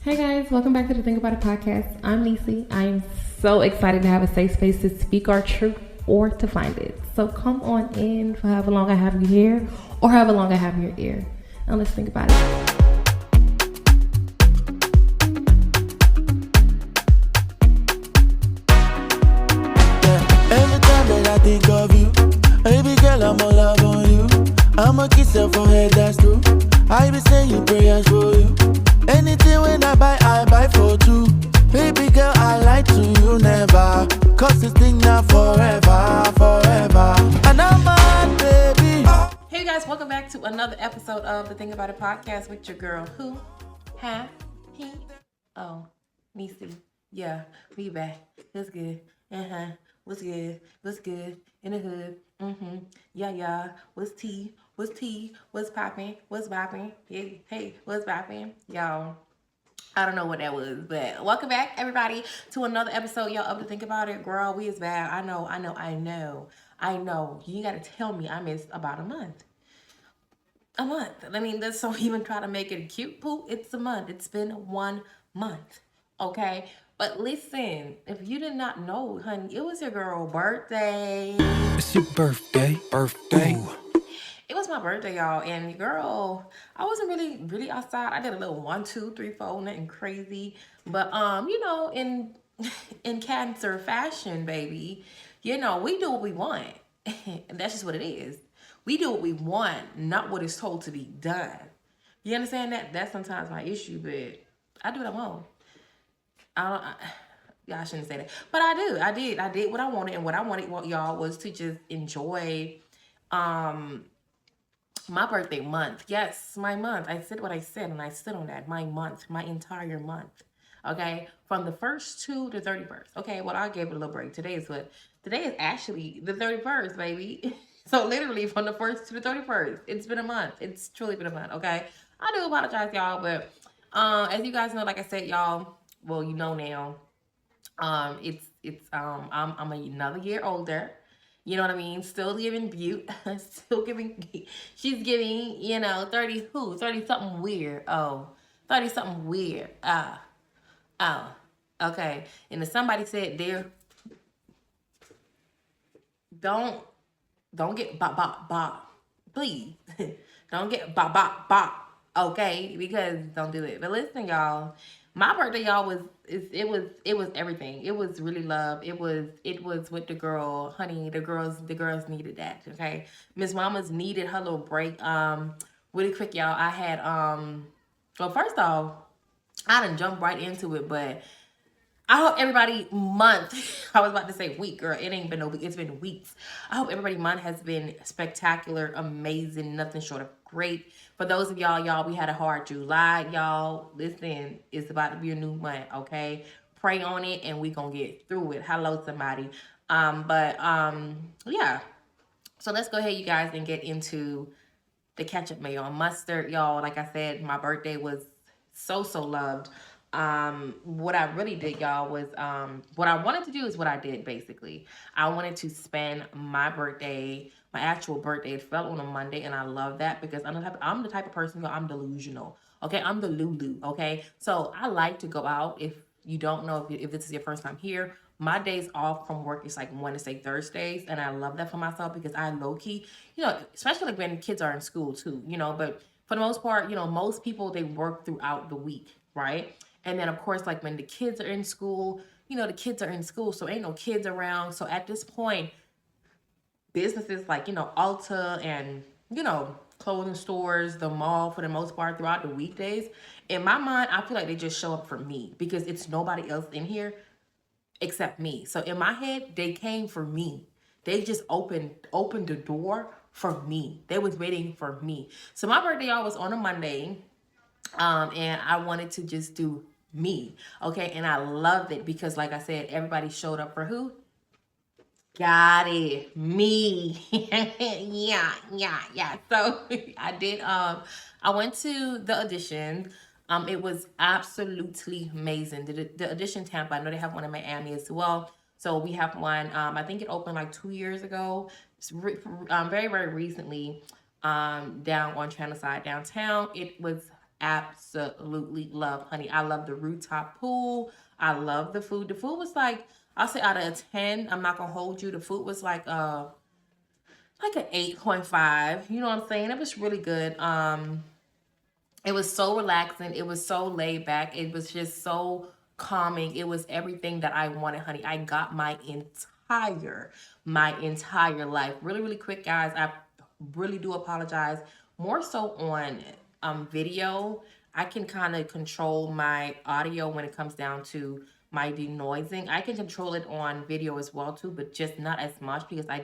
Hey guys, welcome back to the Think About It podcast. I'm Nisi. I'm so excited to have a safe space to speak our truth or to find it. So come on in for however long I have you here or however long I have your ear. And let's think about it. Every time that I think of you, baby girl, I'm all love on you. I'ma kiss your forehead, that's true. I be saying prayers for you. Anything when I buy for two. Baby girl, I lie to you never. Cause this thing now forever. And I'm mad, baby. Hey guys, welcome back to another episode of the Think About It podcast with your girl, who, he, oh, Nisi. Yeah, we back. That's good. What's good? What's good? In the hood. Yeah. What's tea? What's popping? What's bopping? Hey, what's bopping? Y'all, I don't know what that was, but welcome back, everybody, to another episode, y'all, of the Think About It. Girl, we is bad. I know. You gotta tell me I missed about a month. I mean, let's not even try to make it cute, poo. It's a month. It's been 1 month. Okay? But listen, if you did not know, honey, it was your girl's birthday. It's your birthday. Ooh. It was my birthday, y'all, and girl, I wasn't really outside. I did a little 1, 2, 3, 4, nothing crazy. But in in Cancer fashion, baby, we do what we want. And that's just what it is. We do what we want, not what is told to be done. You understand that? That's sometimes my issue, but I do what I want. I shouldn't say that, but I do. I did what I wanted, and what I wanted, y'all, was to just enjoy, my birthday month. Yes, my month. I said what I said, and I stood on that. My month, my entire month. Okay, from the 1st to the 31st. Okay, well, I gave it a little break. Today is actually the 31st, baby. So literally from the 1st to the 31st, it's been a month. It's truly been a month. Okay, I do apologize, y'all, but as you guys know, like I said, y'all, well, you know now, I'm another year older. You know what I mean? Still living Butte. Still giving, she's giving, 30 who? 30 something weird. Oh, 30 something weird. Oh, okay. And if somebody said there, don't get bop. Please. Don't get bop. Okay? Because don't do it. But listen, y'all. My birthday, y'all, it was everything. It was really love. It was with the girl, honey. The girls needed that. Okay, Miss Mamas needed her little break. Really quick, y'all. I had well, first off, I done jumped right into it, but I hope everybody month, I was about to say week, girl. It ain't been no week. It's been weeks. I hope everybody month has been spectacular, amazing, nothing short of great. For those of y'all, we had a hard July, y'all. Listen, it's about to be a new month, okay? Pray on it, and we gonna get through it. Hello, somebody. Yeah. So let's go ahead, you guys, and get into the ketchup, mayo, and mustard, y'all. Like I said, my birthday was so loved. What I really did, y'all, was what I wanted to do is what I did. Basically, I wanted to spend my birthday, my actual birthday. It fell on a Monday, and I love that because I'm the type of person, y'all, I'm delusional. Okay, I'm the Lulu. Okay, so I like to go out. If you don't know, if this is your first time here, my days off from work is like Wednesday, Thursdays, and I love that for myself because I low key, especially like when kids are in school too, but for the most part, most people, they work throughout the week, right? And then of course, like when the kids are in school, the kids are in school, so ain't no kids around. So at this point, businesses like, Ulta and, clothing stores, the mall, for the most part throughout the weekdays, in my mind, I feel like they just show up for me because it's nobody else in here except me. So in my head, they came for me. They just opened the door for me. They was waiting for me. So my birthday, y'all, was on a Monday. And I wanted to just do me. Okay. And I loved it because, like I said, everybody showed up for who? Got it. Me. Yeah. So I did, I went to the audition. It was absolutely amazing. The audition Tampa, I know they have one in Miami as well. So we have one, I think it opened like 2 years ago. Very recently, down on Channel Side downtown. It was absolutely love, honey. I love the rooftop pool. I love the food. The food was like, I'll say out of a 10, I'm not gonna hold you. The food was like an 8.5. You know what I'm saying? It was really good. It was so relaxing. It was so laid back. It was just so calming. It was everything that I wanted, honey. I got my entire life. Really, really quick, guys. I really do apologize. More so on video. I can kind of control my audio when it comes down to my denoising. I can control it on video as well too, but just not as much because I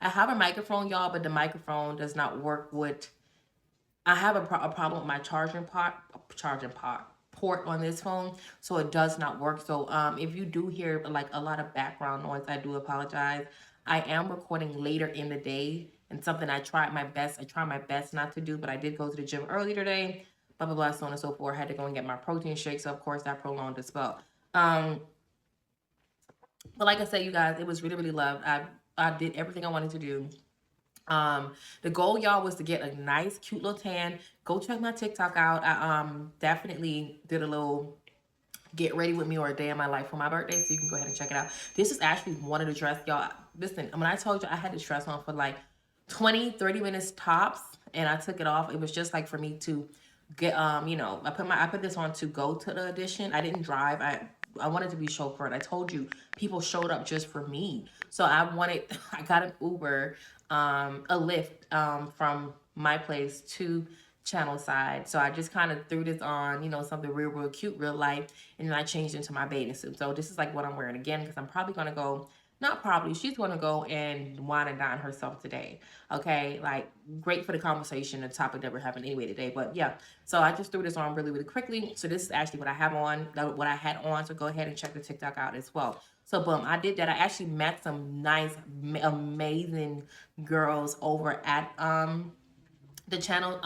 have a microphone, y'all, but the microphone does not work with. I have a problem with my port on this phone, so it does not work. So if you do hear like a lot of background noise, I do apologize. I am recording later in the day, and something I try my best not to do, but I did go to the gym earlier today, blah blah blah, so on and so forth. I had to go and get my protein shake, so of course that prolonged the spell. But like I said, you guys, it was really, really loved. I did everything I wanted to do. The goal, y'all, was to get a nice, cute little tan. Go check my TikTok out. I definitely did a little get ready with me or a day in my life for my birthday, so you can go ahead and check it out. This is actually one of the dress, y'all. Listen, when I told you I had this dress on for like 20-30 minutes tops, and I took it off, it was just like for me to get I put this on to go to the audition. I didn't drive. I wanted to be chauffeured. I told you people showed up just for me. So I got an Uber, a Lyft from my place to Channel Side. So I just kind of threw this on, something real, real cute, real life. And then I changed into my bathing suit. So this is like what I'm wearing again because I'm probably going to go, not probably, she's going to go and wine and dine herself today. Okay. Like great for the conversation, the topic that we're having anyway today. But yeah, so I just threw this on really, really quickly. So this is actually what I had on. So go ahead and check the TikTok out as well. So boom, I did that. I actually met some nice, amazing girls over at the channel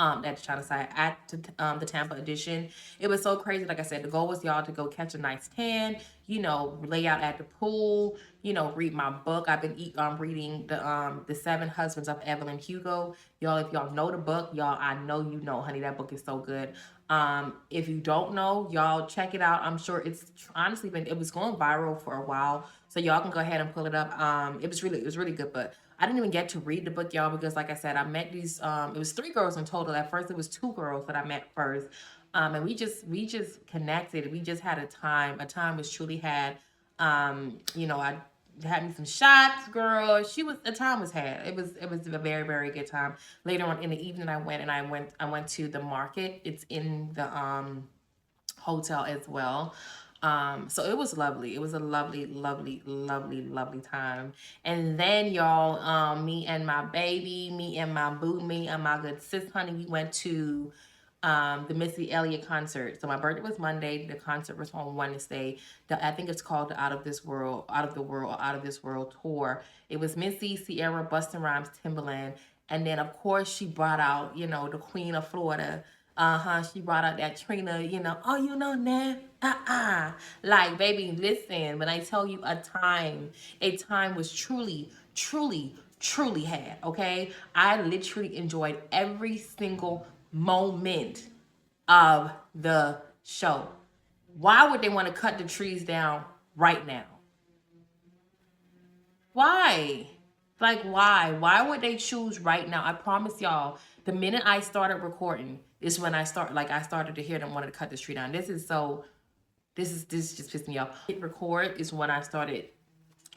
side at the Tampa edition. It was so crazy. Like I said, the goal was y'all to go catch a nice tan, lay out at the pool, read my book. I've been reading the 7 Husbands of Evelyn Hugo. Y'all, if y'all know the book, y'all, I know you know, honey, that book is so good. If you don't know, y'all check it out. I'm sure it's honestly it was going viral for a while, so y'all can go ahead and pull it up. It was really good, but I didn't even get to read the book, y'all, because like I said, I met these, it was 3 girls in total. At first, it was 2 girls that I met first. And we just connected. We just had a time. A time was truly had. I had me some shots, girl. The time was had. It was a very, very good time. Later on in the evening, I went to the market. It's in the hotel as well. So it was lovely. It was a lovely, lovely, lovely, lovely time. And then y'all, me and my baby, me and my boo, me and my good sis honey, we went to the Missy Elliott concert. So my birthday was Monday. The concert was on Wednesday. I think it's called the Out of This World tour. It was Missy, Sierra, Busta Rhymes, Timbaland, and then of course she brought out, the Queen of Florida. She brought out that Trina, now. Like, baby, listen, when I tell you a time was truly, truly, truly had, okay? I literally enjoyed every single moment of the show. Why would they want to cut the trees down right now? Why? Like, why? Why would they choose right now? I promise y'all, the minute I started recording is when I started to hear them wanting to cut the tree down. This just pissed me off. Hit record is when I started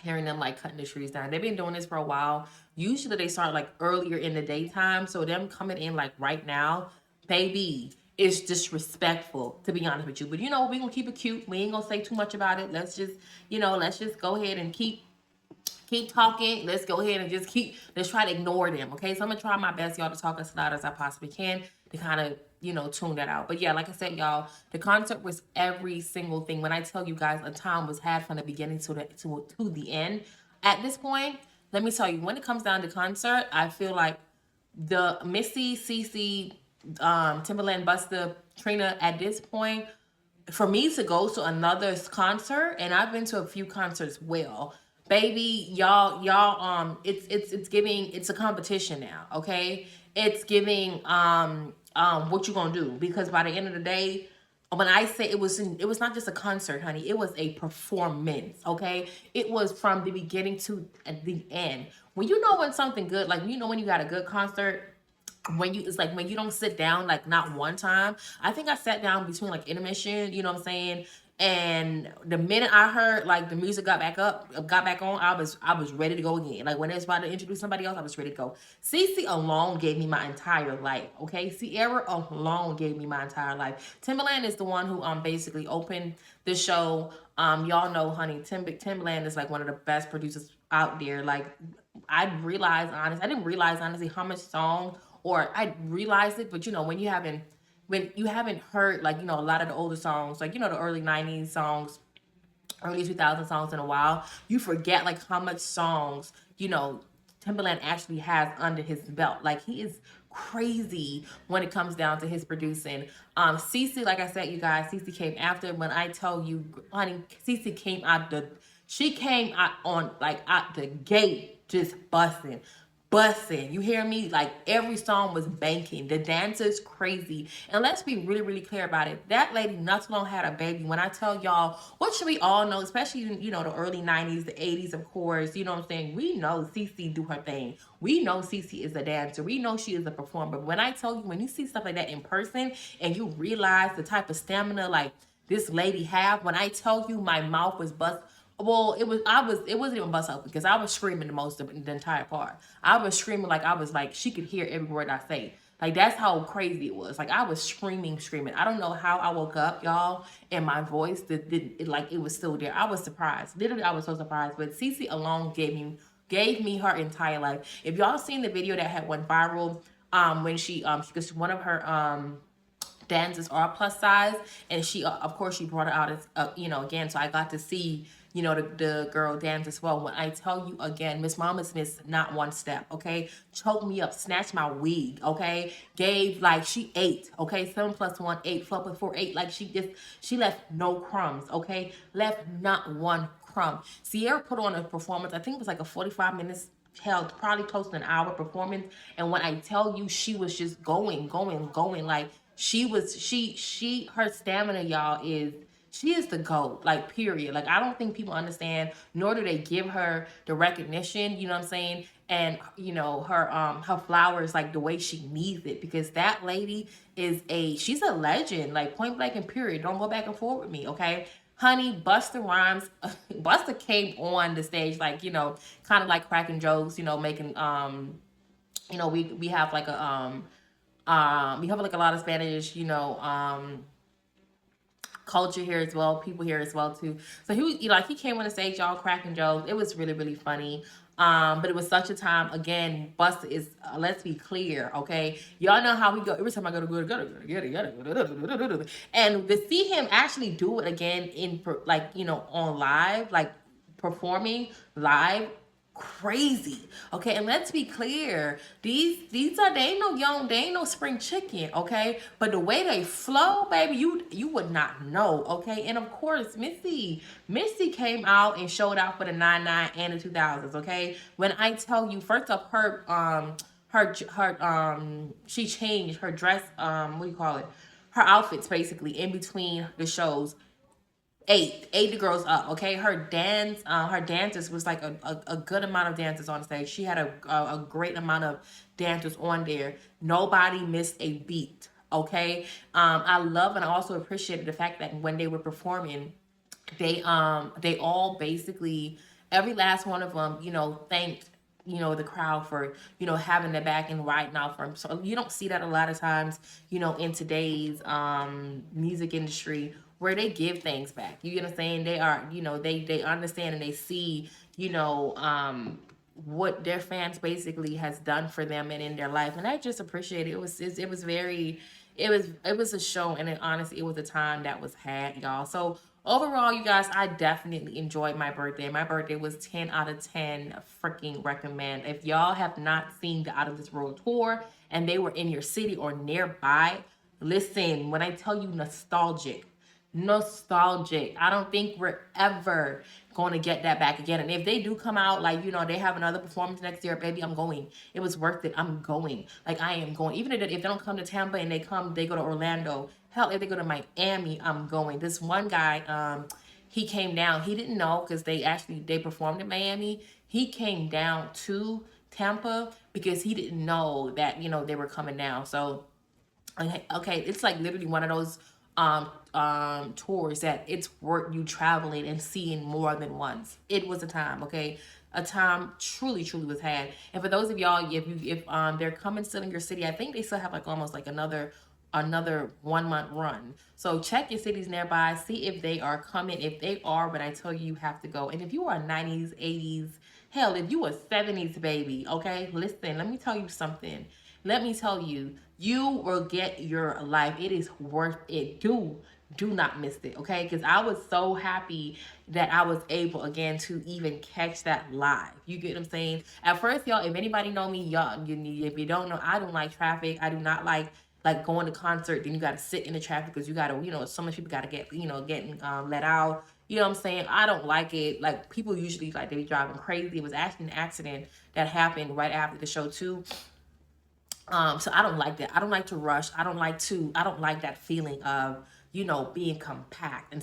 hearing them like cutting the trees down. They've been doing this for a while. Usually they start like earlier in the daytime. So them coming in like right now, baby, it's disrespectful, to be honest with you. But we're gonna keep it cute. We ain't gonna say too much about it. Let's just go ahead and keep talking. Let's go ahead and let's try to ignore them. Okay. So I'm gonna try my best, y'all, to talk as loud as I possibly can to kind of, tune that out. But yeah, like I said, y'all, the concert was every single thing. When I tell you guys, a time was had from the beginning to the end. At this point, let me tell you, when it comes down to concert, I feel like the Missy, CeCe, Timbaland, Busta, Trina, at this point, for me to go to another concert, and I've been to a few concerts, baby, y'all, it's giving, it's a competition now, okay? It's giving, what you gonna do, because by the end of the day, when I say it was not just a concert, honey, it was a performance. Okay, it was from the beginning to the end. When you know when something good, like you know when you got a good concert, when you it's like when you don't sit down like not one time. I think I sat down between like intermission, you know what I'm saying? And the minute I heard like the music got back on, I was ready to go again. Like when they was about to introduce somebody else, I was ready to go. Cece alone gave me my entire life. Okay, Sierra alone gave me my entire life. Timbaland is the one who basically opened the show. Y'all know, honey, Timbaland is like one of the best producers out there. Like I didn't realize honestly how much song, or I realized it, but you know when you haven't heard like a lot of the older songs, like the early 90s songs, early 2000 songs in a while, you forget like how much songs Timbaland actually has under his belt. Like he is crazy when it comes down to his producing. Cece, like I said, you guys, Cece came after. When I tell you, honey, Cece she came out on like out the gate just busting. You hear me? Like every song was banking. The dancers crazy. And let's be really, really clear about it. That lady not too long had a baby. When I tell y'all, what should we all know, especially the early 90s, the 80s, of course, you know what I'm saying? We know Cece do her thing. We know Cece is a dancer. We know she is a performer. When I tell you, when you see stuff like that in person and you realize the type of stamina like this lady have, when I tell you my mouth was bust. Well, it wasn't even bust open because I was screaming the most of the entire part. I was screaming like I was like she could hear every word I say. Like that's how crazy it was. Like I was screaming. I don't know how I woke up, y'all, and my voice it was still there. I was surprised. Literally, I was so surprised. But Cece alone gave me her entire life. If y'all seen the video that had went viral, when because one of her dancers are plus size, and she of course she brought it out as again, so I got to see the girl dance as well. When I tell you again, Miss Mama's missed not one step. Okay, choked me up, snatched my wig. Okay, gave like she ate. Okay, 7 + 1 8, 4 + 4 8. Like she left no crumbs. Okay, left not one crumb. Sierra put on a performance. I think it was like a 45 minutes, held probably close to an hour performance. And when I tell you, she was just going. Like her stamina, y'all, she is the GOAT, like period. Like I don't think people understand, nor do they give her the recognition, you know what I'm saying? And her flowers like the way she needs it, because that lady she's a legend, like point blank and period. Don't go back and forth with me, okay? Honey, Busta Rhymes, Busta came on the stage like, kind of like cracking jokes, making we have like we have like a lot of Spanish, culture here as well, people here as well too. So he came on the stage, y'all, cracking jokes. It was really, really funny. But it was such a time. Again, Busta is, let's be clear, okay? Y'all know how we go. Every time I go to and to see him actually do it again on live, like performing live, crazy. Okay, and let's be clear, they ain't no spring chicken, okay? But the way they flow, baby, you would not know, okay? And of course, Missy came out and showed out for the 99 and the 2000s, okay? When I tell you, first up, she changed her dress, what do you call it? Her outfits basically in between the shows. Eight the girls up, okay? Her dancers was like a good amount of dancers on stage. She had a great amount of dancers on there. Nobody missed a beat, okay? I love and I also appreciated the fact that when they were performing, they all basically, every last one of them, thanked the crowd for having their back and riding out for them. So you don't see that a lot of times in today's music industry, where they give things back. You know what I'm saying? They are, they understand and they see, what their fans basically has done for them and in their life. And I just appreciate it. It was a show, and honestly, it was a time that was had, y'all. So overall, you guys, I definitely enjoyed my birthday. My birthday was 10 out of 10 freaking recommend. If y'all have not seen the Out of This World tour and they were in your city or nearby, listen, when I tell you nostalgic, nostalgic. I don't think we're ever going to get that back again. And if they do come out, like, they have another performance next year, baby, I'm going. It was worth it. I'm going. Like, I am going. Even if they don't come to Tampa and they go to Orlando. Hell, if they go to Miami, I'm going. This one guy, he came down. He didn't know because they performed in Miami. He came down to Tampa because he didn't know that, they were coming down. So, okay, it's like literally one of those tours that it's worth you traveling and seeing more than once. It was a time, okay? A time truly was had. And for those of y'all, if they're coming still in your city, I think they still have like almost like another 1 month run. So check your cities nearby, see if they are coming. If they are, but I tell you, you have to go. And if you are 90s, 80s, hell, if you a 70s baby, okay, listen, let me tell you something. Let me tell you, you will get your life. It is worth it. Do not miss it, okay? Because I was so happy that I was able again to even catch that live. You get what I'm saying? At first, y'all, if anybody know me, y'all, if you don't know, I don't like traffic. I do not like going to concert. Then you got to sit in the traffic because you got to, so much people got to getting let out. You know what I'm saying? I don't like it. Like, people usually like they be driving crazy. It was actually an accident that happened right after the show too. So I don't like that. I don't like to rush. I don't like that feeling of, being compact. And,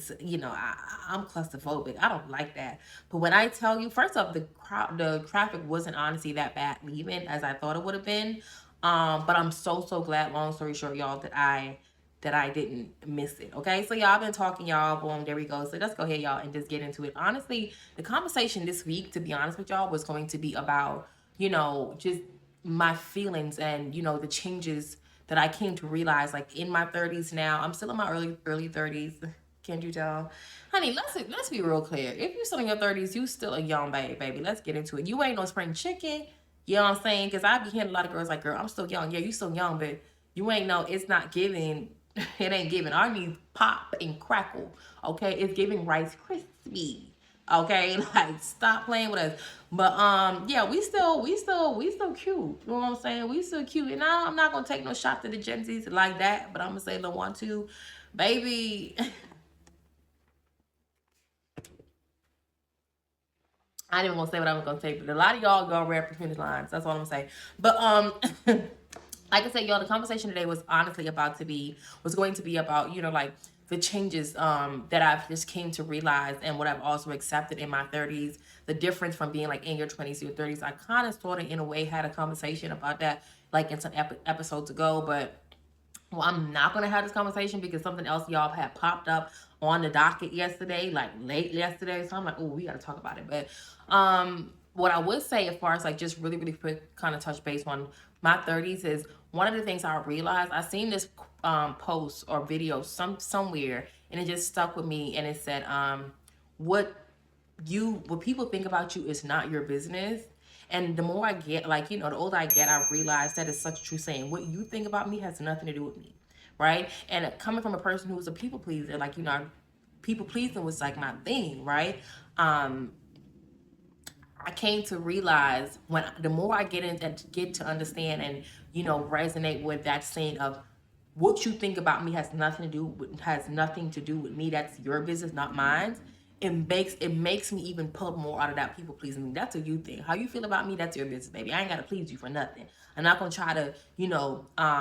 I'm claustrophobic. I don't like that. But when I tell you, first off, the traffic wasn't honestly that bad leaving as I thought it would have been. But I'm so glad, long story short, y'all, that I didn't miss it. Okay. So y'all, I've been talking, y'all. Boom, there we go. So let's go ahead, y'all, and just get into it. Honestly, the conversation this week, to be honest with y'all, was going to be about, just my feelings and the changes that I came to realize, like, in my 30s now. I'm still in my early 30s. Can't you tell? Honey, let's be real clear. If you're still in your 30s, you still a young baby. Let's get into it. You ain't no spring chicken. You know what I'm saying? Because I be hearing a lot of girls like, girl, I'm still young. Yeah, you still young, but you ain't no, it's not giving. It ain't giving. Our needs pop and crackle. Okay? It's giving Rice Krispie. Okay, like, stop playing with us. But yeah, we still cute. You know what I'm saying? We still cute. And I'm not gonna take no shot to the Gen Zs like that, but I'm gonna say the one, two, baby. I didn't want to say what I was gonna say, but a lot of y'all go read between the lines. That's all I'm gonna say. But like I said, y'all, the conversation today was honestly going to be about, like, the changes that I've just came to realize and what I've also accepted in my 30s, the difference from being like in your 20s to your 30s. I kind of sort of in a way had a conversation about that like in some episodes ago, but well, I'm not going to have this conversation because something else y'all had popped up on the docket yesterday, like late yesterday. So I'm like, oh, we got to talk about it. But what I would say as far as like just really quick kind of touch base on my 30s is one of the things I realized. I seen this post or video somewhere and it just stuck with me, and it said what people think about you is not your business. And the more I get, like, the older I get, I realize that is such a true saying. What you think about me has nothing to do with me, right? And coming from a person who was a people pleaser, like, people pleasing was like my thing, right? I came to realize the more I get to understand and resonate with that saying of what you think about me has nothing to do with me. That's your business, not mine. It makes me even pull more out of that people pleasing. That's a you thing. How you feel about me, that's your business, baby. I ain't gotta please you for nothing. I'm not gonna try to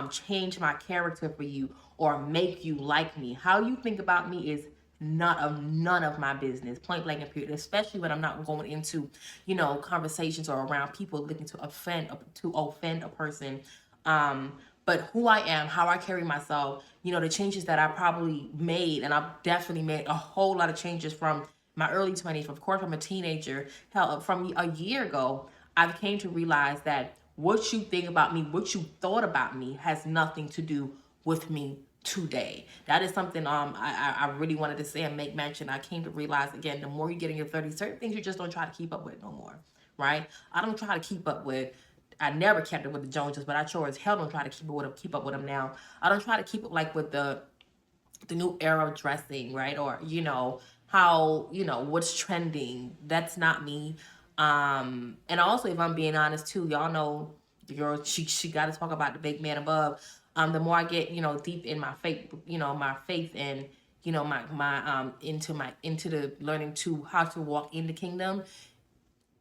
change my character for you or make you like me. How you think about me is none of my business, point blank and period, especially when I'm not going into conversations or around people looking to offend a person. But who I am, how I carry myself, the changes that I probably made, and I've definitely made a whole lot of changes from my early 20s, of course, from a teenager, hell, from a year ago. I've came to realize that what you think about me, what you thought about me, has nothing to do with me today. That is something I really wanted to say and make mention. I came to realize, again, the more you get in your 30s, certain things you just don't try to keep up with no more, right? I don't try to keep up with. I never kept it with the Joneses, but I sure as hell don't try to keep up with them now. I don't try to keep it like with the new era of dressing, right? Or how what's trending. That's not me. And also, if I'm being honest too, y'all know the girl, she got to talk about the big man above. The more I get deep in my faith, my faith and you know, into the learning to how to walk in the kingdom.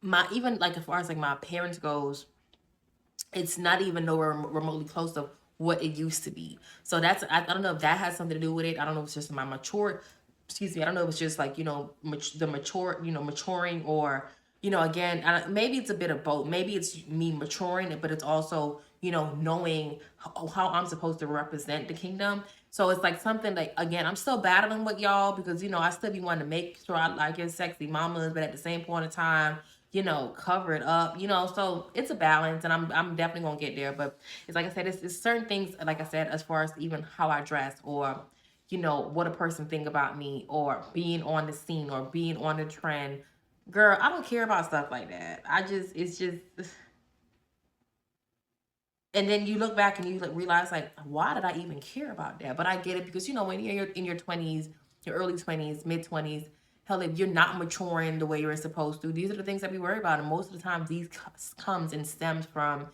My even like as far as like my parents goes, it's not even nowhere remotely close to what it used to be. So that's I don't know if that has something to do with it. I don't know if it's just my mature, excuse me. I don't know if it's just like, you know, the mature, you know, maturing, or, you know, again, maybe it's a bit of both. Maybe it's me maturing, but it's also, you know, knowing how I'm supposed to represent the kingdom. So it's like something like, again, I'm still battling with y'all because, you know, I still be wanting to make sure I like your sexy mamas, but at the same point in time, you know, cover it up, you know. So it's a balance, and I'm definitely gonna get there. But it's like I said, it's certain things, like I said, as far as even how I dress, or, you know, what a person think about me, or being on the scene, or being on the trend. Girl, I don't care about stuff like that. It's just, and then you look back and you like realize like, why did I even care about that? But I get it because, you know, when you're in your 20s, your early 20s, mid 20s, hell, if you're not maturing the way you're supposed to, these are the things that we worry about. And most of the time, these comes and stems from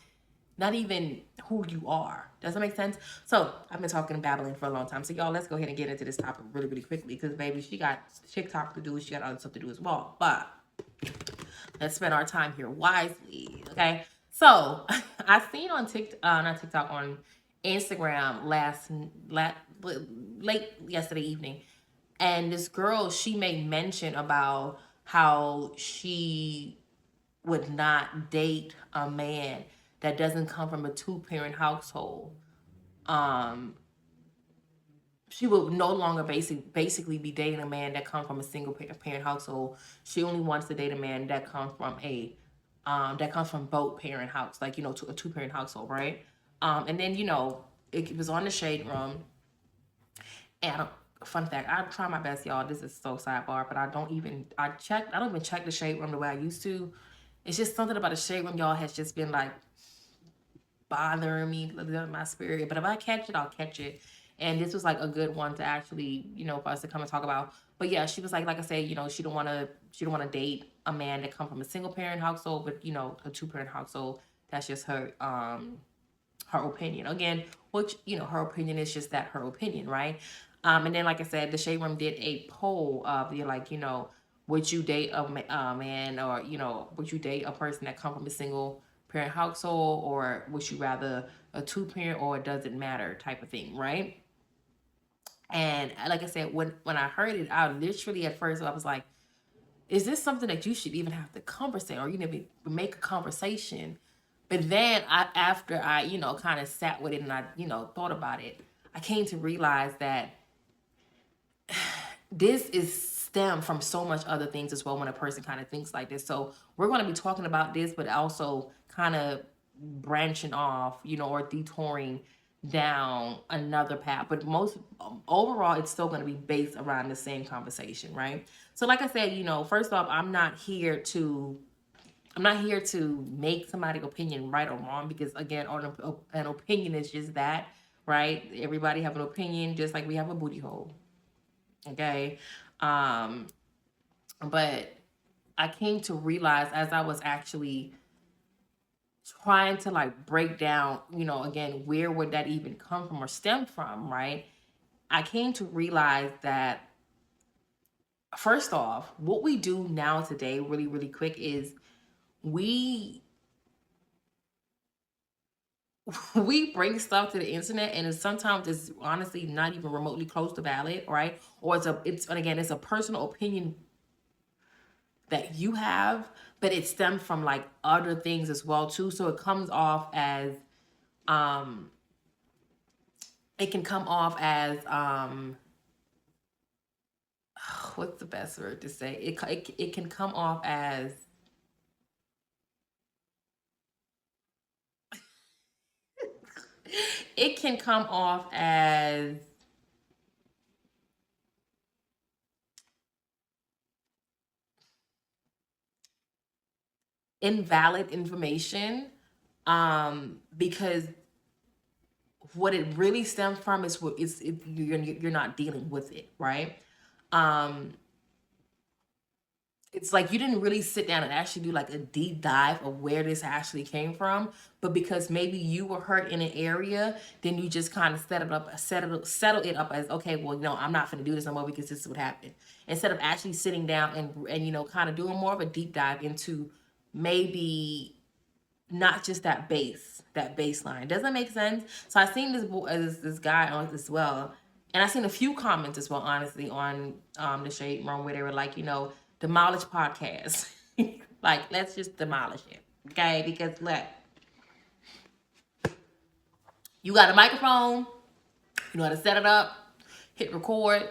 not even who you are. Does that make sense? So I've been talking and babbling for a long time. So y'all, let's go ahead and get into this topic really, really quickly, because baby, she got TikTok to do, she got other stuff to do as well. But let's spend our time here wisely, okay? So I seen on not TikTok, on Instagram late yesterday evening, and this girl, she made mention about how she would not date a man that doesn't come from a two-parent household. Um, she will no longer basically be dating a man that comes from a single parent household. She only wants to date a man that comes from that comes from both parent house, like, you know, to a two-parent household, right? And then, you know, it was on the Shade Room, and fun fact, I try my best, y'all. This is so sidebar, but I don't even check the Shade Room the way I used to. It's just something about the Shade Room, y'all, has just been like bothering me, my spirit. But if I catch it, I'll catch it. And this was like a good one to actually, you know, for us to come and talk about. But yeah, she was like I said, you know, she don't want to date a man that come from a single parent household, but, you know, a two parent household. That's just her opinion. Again, which, you know, her opinion is just that, her opinion, right? And then, like I said, the Shade Room did a poll of the, like, you know, would you date a man, or, you know, would you date a person that come from a single parent household, or would you rather a two parent, or it doesn't matter type of thing, right? And like I said, when I heard it, I literally at first I was like, is this something that you should even have to conversate, or you know, make a conversation? But then after I, you know, kind of sat with it and I, you know, thought about it, I came to realize that this is stem from so much other things as well when a person kind of thinks like this. So we're going to be talking about this, but also kind of branching off, you know, or detouring down another path. But most overall, it's still going to be based around the same conversation, right? So like I said, you know, first off, I'm not here to make somebody's opinion right or wrong, because again, an opinion is just that, right? Everybody have an opinion, just like we have a booty hole. Okay. But I came to realize, as I was actually trying to like break down, you know, again, where would that even come from or stem from, right? I came to realize that, first off, what we do now today, really, really quick, is we we bring stuff to the internet, and sometimes it's honestly not even remotely close to valid, right? Or it's a personal opinion that you have, but it stems from like other things as well too. So it comes off as it can come off as what's the best word to say? It can come off as it can come off as invalid information, because what it really stems from is you're not dealing with it, right? um it's like you didn't really sit down and actually do like a deep dive of where this actually came from. But because maybe you were hurt in an area, then you just kind of settle it up as, okay, well, I'm not gonna do this no more because this is what happened. Instead of actually sitting down and kind of doing more of a deep dive into maybe not just that baseline. Does that make sense? So I seen this guy on as well, and I seen a few comments as well, honestly, on the Shade Room where they were like, demolish podcast. Like, let's just demolish it, okay? Because look, you got a microphone, you know how to set it up, hit record.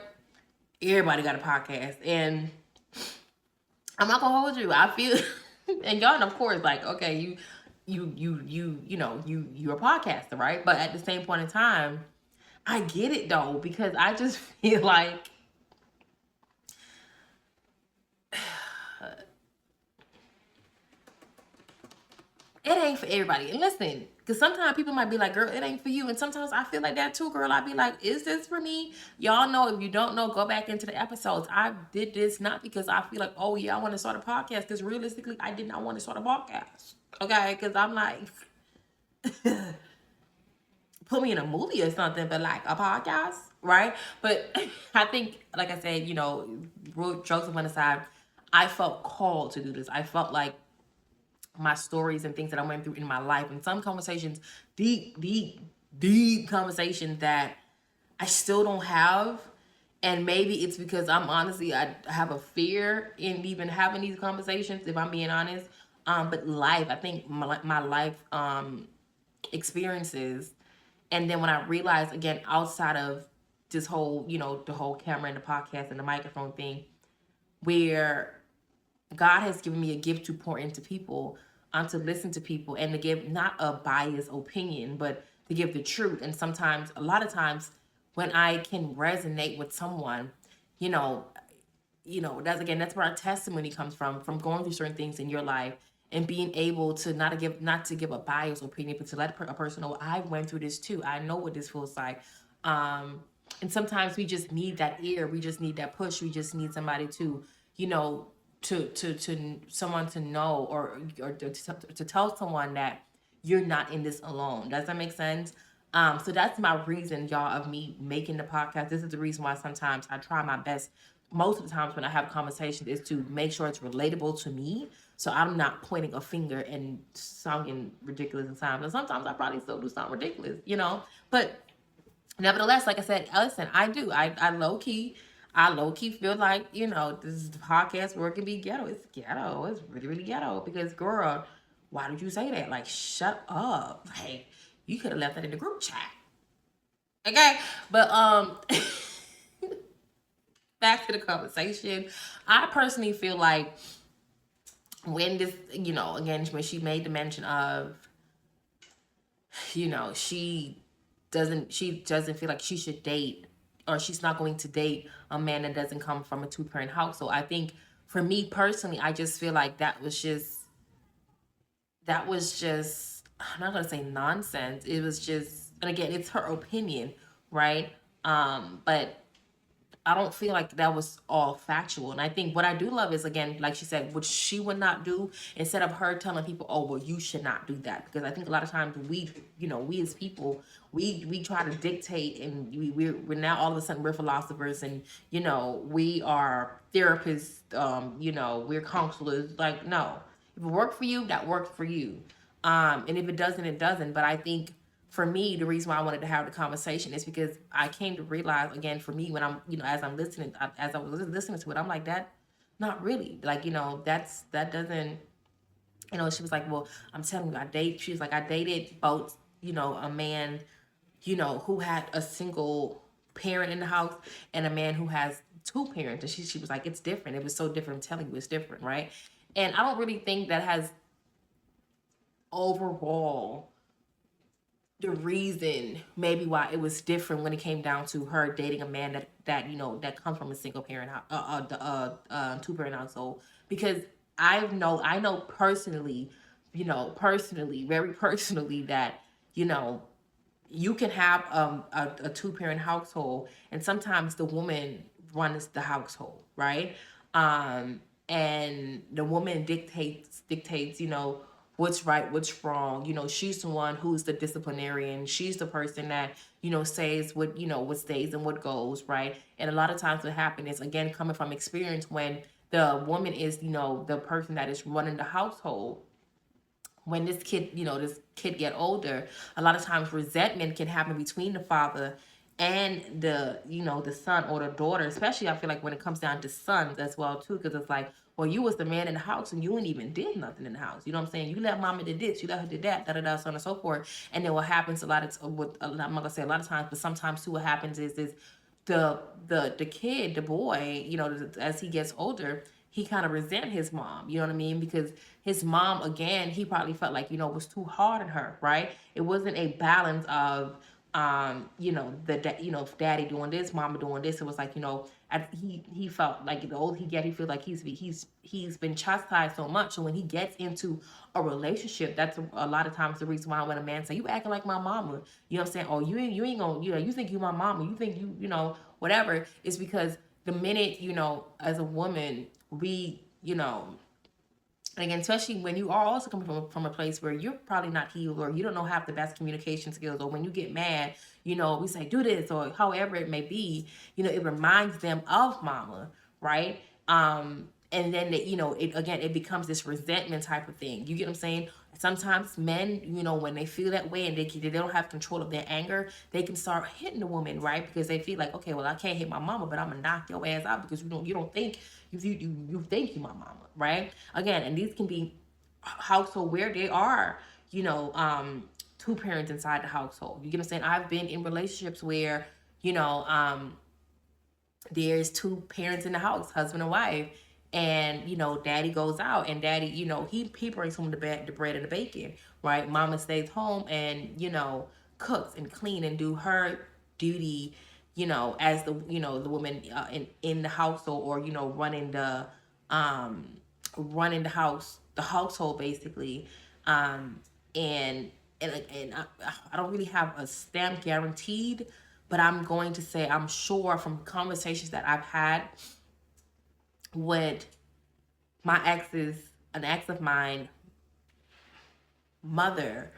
Everybody got a podcast, and I'm not gonna hold you. I feel, and y'all, of course, like, okay, you're a podcaster, right? But at the same point in time, I get it though, because I just feel like it ain't for everybody. And listen, because sometimes people might be like, girl, it ain't for you. And sometimes I feel like that too, girl. I'd be like, is this for me? Y'all know, if you don't know, go back into the episodes. I did this not because I feel like, oh yeah, I want to start a podcast. Because realistically, I did not want to start a podcast. Okay? Because I'm like, put me in a movie or something, but like a podcast, right? But I think, like I said, jokes on the side, I felt called to do this. I felt like my stories and things that I went through in my life, and some conversations, deep conversations that I still don't have. And maybe it's because I have a fear in even having these conversations, if I'm being honest. But life, I think my life experiences, and then when I realized, again, outside of this whole, the whole camera and the podcast and the microphone thing, where God has given me a gift to pour into people, to listen to people, and to give not a biased opinion, but to give the truth. And sometimes, a lot of times, when I can resonate with someone, that's where our testimony comes from going through certain things in your life and being able to not to give a biased opinion, but to let a person know, I went through this too. I know what this feels like. And sometimes we just need that ear. We just need that push. We just need somebody to, to someone to know, or to tell someone that you're not in this alone. Does that make sense? So that's my reason, y'all, of me making the podcast. This is the reason why sometimes I try my best. Most of the times when I have conversations, is to make sure it's relatable to me. So I'm not pointing a finger and sounding ridiculous at times. And sometimes I probably still do sound ridiculous, But nevertheless, like I said, listen, I low key feel like, this podcast where it can be ghetto. It's ghetto. It's really, really ghetto. Because, girl, why did you say that? Like, shut up. Like, you could have left that in the group chat. Okay? But back to the conversation. I personally feel like when this, again, when she made the mention of, she doesn't feel like she should date, or she's not going to date a man that doesn't come from a 2-parent household. I think for me personally, I just feel like that was just, I'm not gonna say nonsense. It was just, and again, it's her opinion, right? But I don't feel like that was all factual. And I think what I do love is, again, like she said, what she would not do, instead of her telling people, oh, well, you should not do that. Because I think a lot of times we as people, we try to dictate, and we're now all of a sudden we're philosophers, and, we are therapists, we're counselors. Like, no, if it worked for you, that worked for you. And if it doesn't, it doesn't. But I think, for me, the reason why I wanted to have the conversation is because I came to realize, again, for me, when I'm, as I was listening to it, I'm like, that, not really. Like, that doesn't, she was like, well, I'm telling you, she was like, I dated both, a man, who had a single parent in the house, and a man who has 2 parents. And she was like, it's different. It was so different. I'm telling you, it's different, right? And I don't really think that has overall the reason maybe why it was different when it came down to her dating a man that comes from a single parent 2-parent household. Because I know personally, very personally, that you can have a 2-parent household, and sometimes the woman runs the household, right? and the woman dictates, what's right, what's wrong. She's the one who's the disciplinarian. She's the person that, says what stays and what goes, right? And a lot of times what happens is, again, coming from experience, when the woman is, the person that is running the household, when this kid get older, a lot of times resentment can happen between the father and the son or the daughter. Especially, I feel like when it comes down to sons as well too, because it's like, well, you was the man in the house and you ain't even did nothing in the house. You know what I'm saying? You let mama did this, you let her did that, da da da, so on and so forth. And then what happens a lot of with I'm not gonna say a lot of times, but sometimes too, what happens is the kid, the boy, as he gets older, he kind of resent his mom. You know what I mean? Because his mom, again, he probably felt like, was too hard on her, right? It wasn't a balance of daddy doing this, mama doing this. It was like, he felt like the older he get, he feels like he's been chastised so much. So when he gets into a relationship, that's a lot of times the reason why when a man say, you acting like my mama, you know what I'm saying? Oh, you ain't gonna, you think you my mama, you think whatever. It's because the minute, as a woman, we, and again, especially when you are also coming from a place where you're probably not healed, or you don't know have the best communication skills, or when you get mad, we say do this, or however it may be, it reminds them of mama, right? And then it becomes this resentment type of thing. You get what I'm saying? Sometimes men, when they feel that way and they don't have control of their anger, they can start hitting the woman, right? Because they feel like, okay, well, I can't hit my mama, but I'm gonna knock your ass out because you don't think you think you my mama, right? Again, and these can be household where they are, two parents inside the household. You get what I'm saying? I've been in relationships where, there's two parents in the house, husband and wife, and daddy goes out, and daddy, he brings home the bread and the bacon, right? Mama stays home and cooks and clean and do her duty, as the woman in the household, or running the household basically. And I don't really have a stamp guaranteed, but I'm going to say I'm sure from conversations that I've had with an ex of mine mother,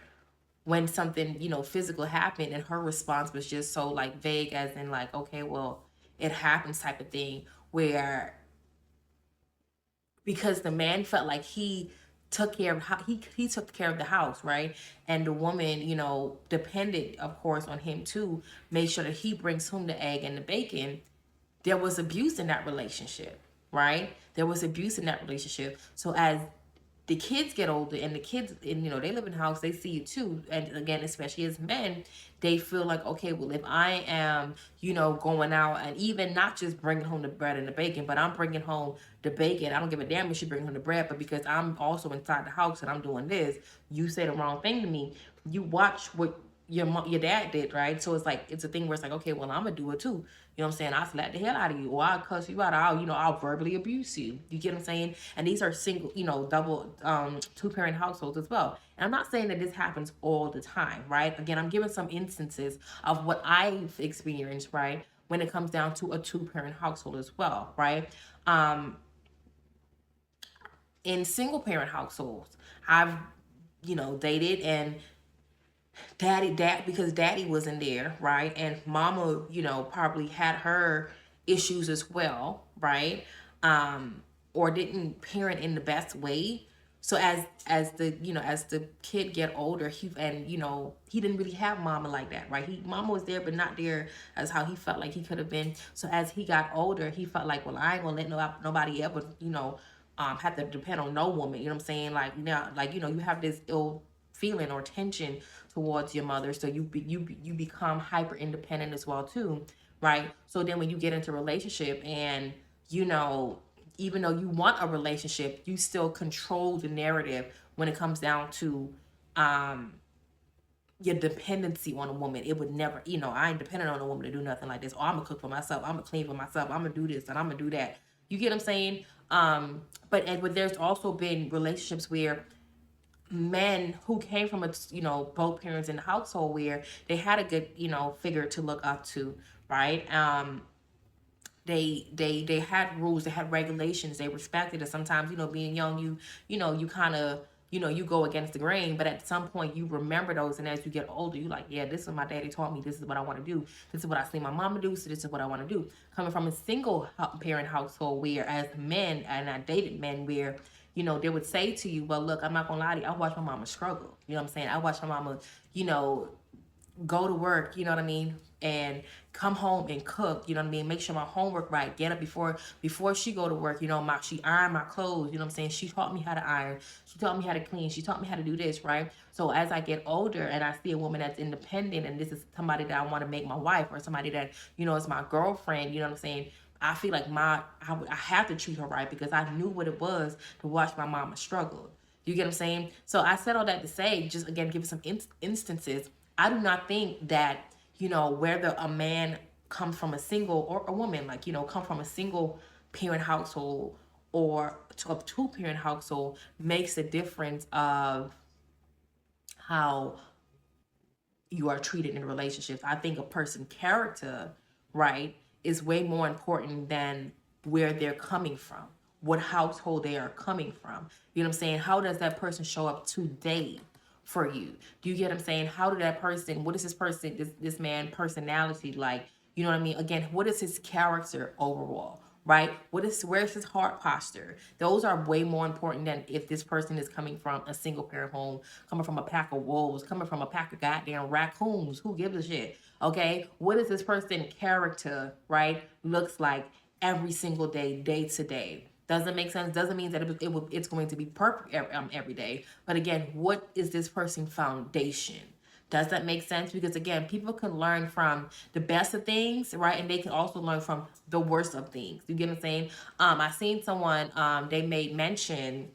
when something physical happened, and her response was just so like vague, as in like, okay, well, it happens type of thing, where because the man felt like he took care of he took care of the house, right? And the woman, depended of course on him too, made sure that he brings home the egg and the bacon. There was abuse in that relationship, right? There was abuse in that relationship. So as the kids get older, and the kids, and they live in the house, they see it too. And again, especially as men, they feel like, okay, well, if I am going out, and even not just bringing home the bread and the bacon, but I'm bringing home the bacon, I don't give a damn if she bring home the bread, but because I'm also inside the house and I'm doing this, you say the wrong thing to me, you watch what your dad did, right? So it's like, it's a thing where it's like, okay, well, I'm gonna do it too. You know what I'm saying? I'll slap the hell out of you, or I'll cuss you out, or I'll verbally abuse you. You get what I'm saying? And these are single, double, two-parent households as well. And I'm not saying that this happens all the time, right? Again, I'm giving some instances of what I've experienced, right? When it comes down to a two-parent household as well, right? In single-parent households, I've, dated, and because daddy wasn't there, right? And mama, probably had her issues as well, right? Or didn't parent in the best way. So as the kid get older, he didn't really have mama like that, right? Mama was there, but not there as how he felt like he could have been. So as he got older, he felt like, well, I ain't gonna let nobody ever, have to depend on no woman. You know what I'm saying? Like now, like you have this ill feeling or tension towards your mother, so you become hyper independent as well too, right? So then when you get into a relationship, and even though you want a relationship, you still control the narrative when it comes down to your dependency on a woman. It would never, I ain't dependent on a woman to do nothing like this. Or I'm gonna cook for myself, I'm gonna clean for myself, I'm gonna do this and I'm gonna do that. You get what I'm saying? But there's also been relationships where men who came from both parents in the household, where they had a good figure to look up to, right? they had rules, they had regulations, they respected it. Sometimes, being young, you kind of, you go against the grain, but at some point you remember those, and as you get older, you like, yeah, this is what my daddy taught me, this is what I want to do, this is what I see my mama do, so this is what I want to do. Coming from a single parent household, where as men, and I dated men where, they would say to you, well, look, I'm not gonna lie to you, I watched my mama struggle. You know what I'm saying? I watched my mama, go to work, you know what I mean, and come home and cook, you know what I mean, make sure my homework right, get up before she go to work, she ironed my clothes, you know what I'm saying, she taught me how to iron, she taught me how to clean, she taught me how to do this, right? So as I get older and I see a woman that's independent, and this is somebody that I want to make my wife, or somebody that, is my girlfriend, you know what I'm saying, I feel like I have to treat her right, because I knew what it was to watch my mama struggle. You get what I'm saying? So I said all that to say, just again, give some instances. I do not think that, whether a man comes from a single, or a woman, like, come from a single parent household or a two parent household, makes a difference of how you are treated in relationships. I think a person's character, right, is way more important than where they're coming from, what household they are coming from. You know what I'm saying? How does that person show up today for you? Do you get what I'm saying? How did that person, what is this man personality like? You know what I mean? Again, what is his character overall? Right? Where's his heart posture? Those are way more important than if this person is coming from a single parent home, coming from a pack of wolves, coming from a pack of goddamn raccoons. Who gives a shit? Okay? What is this person character, right, looks like every single day, day to day? Doesn't make sense. Doesn't mean that it's going to be perfect every day. But again, what is this person's foundation? Does that make sense? Because again, people can learn from the best of things, right? And they can also learn from the worst of things. You get what I'm saying? I seen someone, they made mention,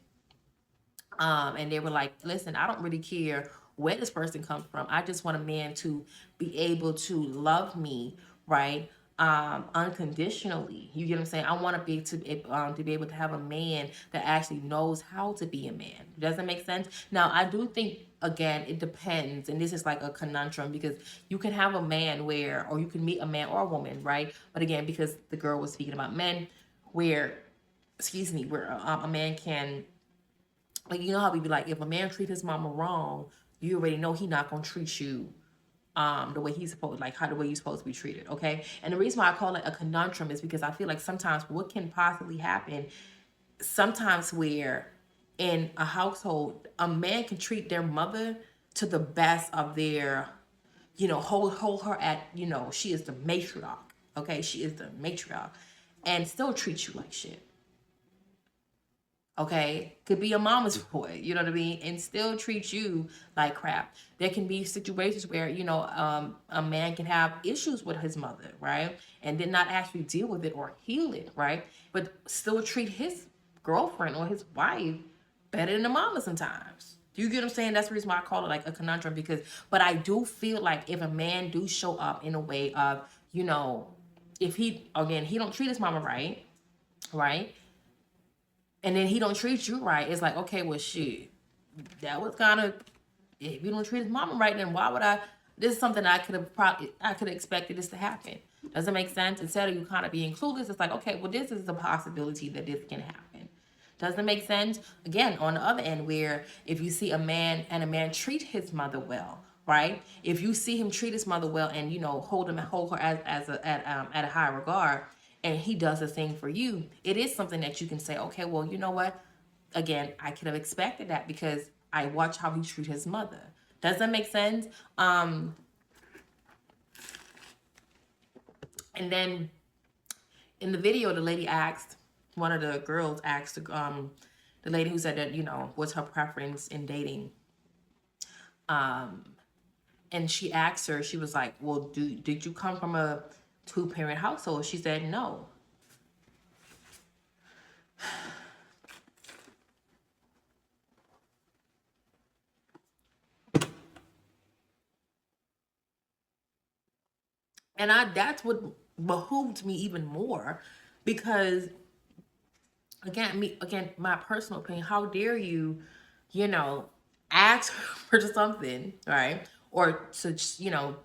and they were like, listen, I don't really care where this person comes from. I just want a man to be able to love me, right? Unconditionally. You get what I'm saying? I want to be able to have a man that actually knows how to be a man. Does that make sense? Now, I do think, again, it depends, and this is like a conundrum, because you can have a man or you can meet a man or a woman, right? But again, because the girl was speaking about men, where a man can, like, how we be like, if a man treat his mama wrong, you already know he not gonna treat you the way he's supposed, like the way you're supposed to be treated. Okay. And the reason why I call it a conundrum is because I feel like sometimes what can possibly happen, sometimes where in a household, a man can treat their mother to the best of their, hold her at, she is the matriarch. Okay. She is the matriarch, and still treat you like shit. Okay, could be a mama's boy, you know what I mean, and still treat you like crap. There can be situations where, a man can have issues with his mother, right, and then not actually deal with it or heal it, right, but still treat his girlfriend or his wife better than the mama sometimes. Do you get what I'm saying? That's the reason why I call it like a conundrum, but I do feel like if a man do show up in a way of, if he don't treat his mama right, and then he don't treat you right, it's like, okay, well, shit, that was kind of, if you don't treat his mama right, then why would this is something I could have expected this to happen. Does it make sense? Instead of you kind of being clueless, it's like, okay, well, this is a possibility that this can happen. Does it make sense? Again, on the other end, where if you see a man treat his mother well, right? If you see him treat his mother well and, hold her at a high regard, and he does the same for you, it is something that you can say, okay, well, you know what? Again, I could have expected that because I watch how he treats his mother. Does that make sense? And then in the video, the lady asked, one of the girls asked the lady who said that, what's her preference in dating. And she asked her, she was like, well, did you come from a two-parent household? She said no. And that's what behooved me even more, because again, my personal opinion, how dare you, ask for something, right? Or to,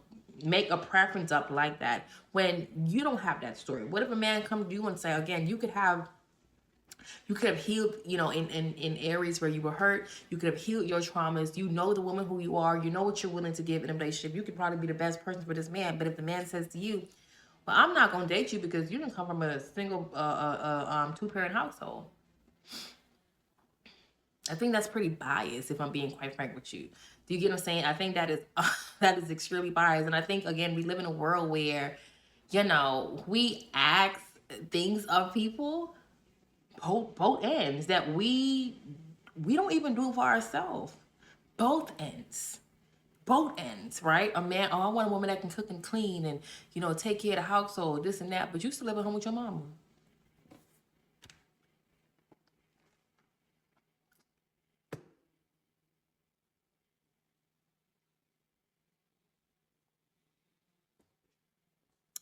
make a preference up like that when you don't have that story? What if a man come to you and say, again, you could have healed, in areas where you were hurt. You could have healed your traumas. You know the woman who you are. You know what you're willing to give in a relationship. You could probably be the best person for this man. But if the man says to you, well, I'm not going to date you because you didn't come from a single, two-parent household. I think that's pretty biased, if I'm being quite frank with you. Do you get what I'm saying? I think that is that is extremely biased. And I think, again, we live in a world where, we ask things of people, both ends, that we don't even do for ourselves. Both ends, right? A man, I want a woman that can cook and clean and, take care of the household, this and that, but you still live at home with your mama.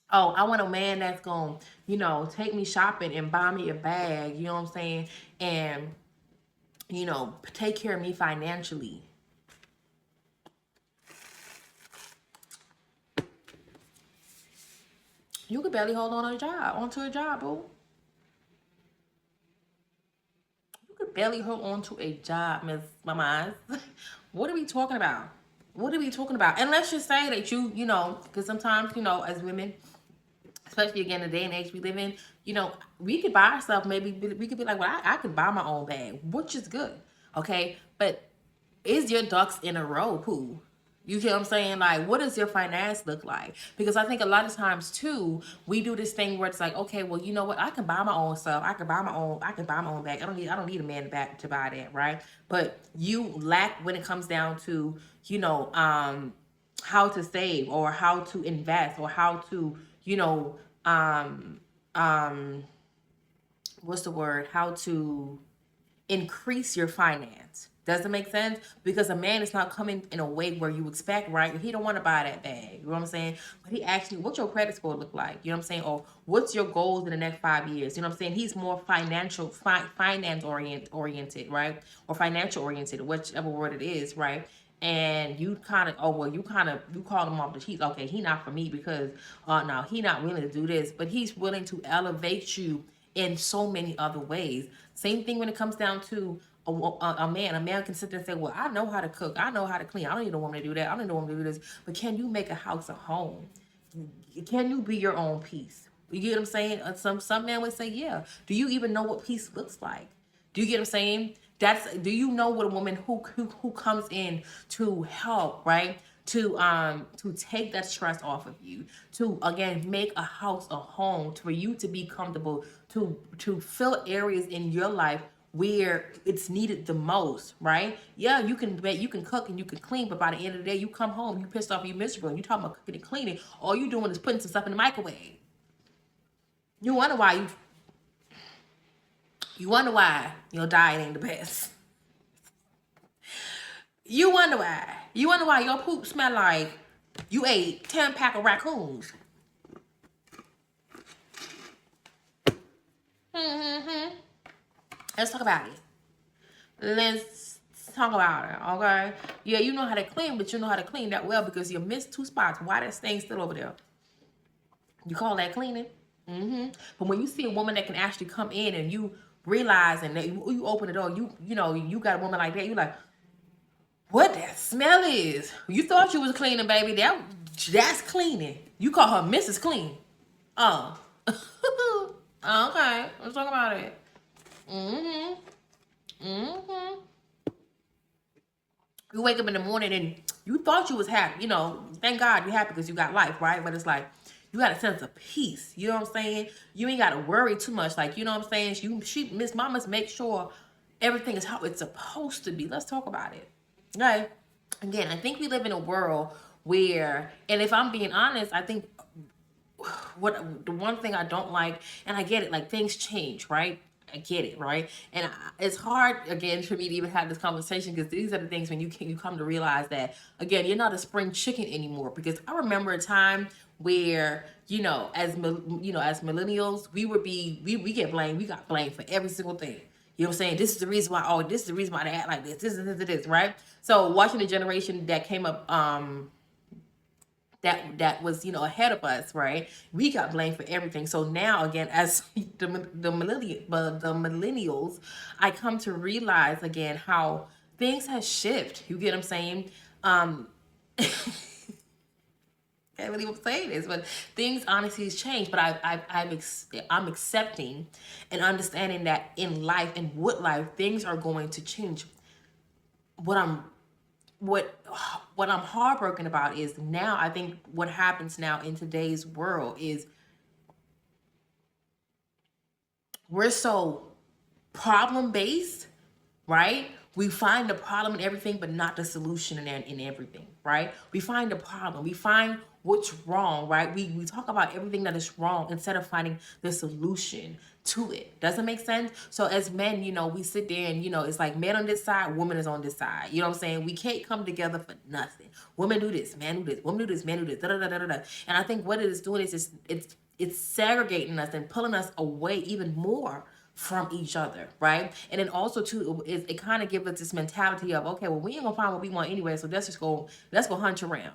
Oh, I want a man that's going to, take me shopping and buy me a bag, you know what I'm saying? And, take care of me financially. You could barely hold onto a job, boo. You could barely hold on to a job, Miss Mama. What are we talking about? And let's just say that because sometimes, as women, especially again the day and age we live in, we could buy ourselves, maybe we could be like, well, I could buy my own bag, which is good, okay? But is your ducks in a row, Pooh? You get what I'm saying? Like, what does your finance look like? Because I think a lot of times too, we do this thing where it's like, okay, well, you know what? I can buy my own stuff. I can buy my own bag. I don't need a man back to buy that, right? But you lack when it comes down to, how to save or how to invest or how to, what's the word? How to increase your finance. Does it make sense? Because a man is not coming in a way where you expect, right? He don't want to buy that bag. You know what I'm saying? But he actually, what's your credit score look like? You know what I'm saying? Or what's your goals in the next 5 years? You know what I'm saying? He's more finance oriented, right? Or financial oriented, whichever word it is, right? And you kind of, you call him off the sheet. Okay, he not for me because, no, he not willing to do this, but he's willing to elevate you in so many other ways. Same thing when it comes down to a man. A man can sit there and say, well, I know how to cook. I know how to clean. I don't need a woman to do that. I don't need a woman to do this. But can you make a house a home? Can you be your own peace? You get what I'm saying? Some man would say, yeah. Do you even know what peace looks like? Do you get what I'm saying? Do you know what a woman who comes in to help, right? To take that stress off of you, to again make a house a home, for you to be comfortable, to fill areas in your life where it's needed the most, right? Yeah, you can cook and you can clean, but by the end of the day, you come home, you pissed off, you miserable, and you talking about cooking and cleaning. All you doing is putting some stuff in the microwave. You wonder why your diet ain't the best. You wonder why. You wonder why your poop smell like you ate 10 pack of raccoons. Let's talk about it. Let's talk about it, okay? Yeah, you know how to clean, but you know how to clean that well because you missed 2 spots. Why that stain still over there? You call that cleaning? But when you see a woman that can actually come in and you realize and that you open the door, you got a woman like that, you like, what that smell is? You thought you was cleaning, baby. That's cleaning. You call her Mrs. Clean. Oh. Okay. Let's talk about it. You wake up in the morning and you thought you was happy. Thank God you're happy because you got life, right? But it's like, you got a sense of peace. You know what I'm saying? You ain't got to worry too much. Like, you know what I'm saying? Miss Mamas make sure everything is how it's supposed to be. Let's talk about it. Okay. Again, I think we live in a world where, and if I'm being honest, I think the one thing I don't like, and I get it, like things change, right? I get it, right? And it's hard, again, for me to even have this conversation because these are the things when you come to realize that, again, you're not a spring chicken anymore. Because I remember a time where, as millennials, we get blamed. We got blamed for every single thing. You know what I'm saying? This is the reason why, this is the reason why they act like this. This, right? So watching the generation that came up that was, you know, ahead of us, right? We got blamed for everything. So now again, as the millennials, I come to realize again how things has shifted. You get what I'm saying? Can't believe I'm saying this, but things honestly has changed. But I'm accepting and understanding that in life and with life, things are going to change. What I'm what what I'm heartbroken about is now I think what happens now in today's world is we're so problem based, right? We find the problem in everything, but not the solution in everything, right? We find the problem, we find what's wrong, right? We talk about everything that is wrong instead of finding the solution to it. Doesn't make sense? So as men, you know, we sit there and, you know, it's like man on this side, woman is on this side. You know what I'm saying? We can't come together for nothing. Women do this, man do this, women do this, man do this, da da da da da. And I think what it is doing is it's segregating us and pulling us away even more from each other, right? And then also too, it kind of gives us this mentality of, okay, well, we ain't gonna find what we want anyway, so let's go hunt around,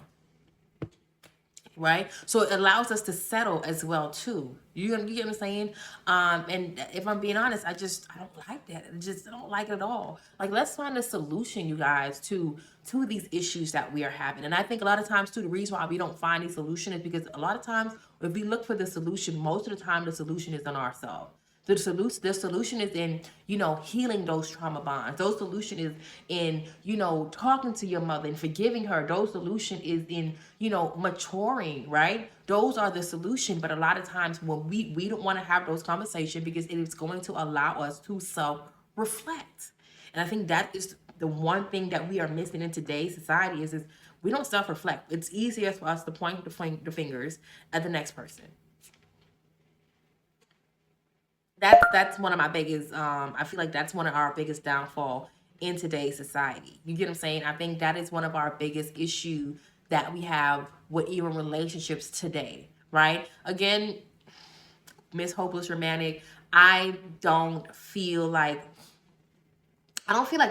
right? So it allows us to settle as well too. You get what I'm saying? And if I'm being honest, I don't like that. I don't like it at all. Like, let's find a solution, you guys, to these issues that we are having. And I think a lot of times too, the reason why we don't find a solution is because a lot of times if we look for the solution, most of the time the solution is on ourselves. The solution is in, you know, healing those trauma bonds. Those solution is in, you know, talking to your mother and forgiving her. Those solution is in, you know, maturing, right? Those are the solution. But a lot of times when we don't want to have those conversations because it is going to allow us to self-reflect. And I think that is the one thing that we are missing in today's society is we don't self-reflect. It's easier for us to point the fingers at the next person. That's one of my biggest I feel like that's one of our biggest downfall in today's society. You get what I'm saying? I think that is one of our biggest issue that we have with even relationships today, right? Again, Miss Hopeless Romantic, I don't feel like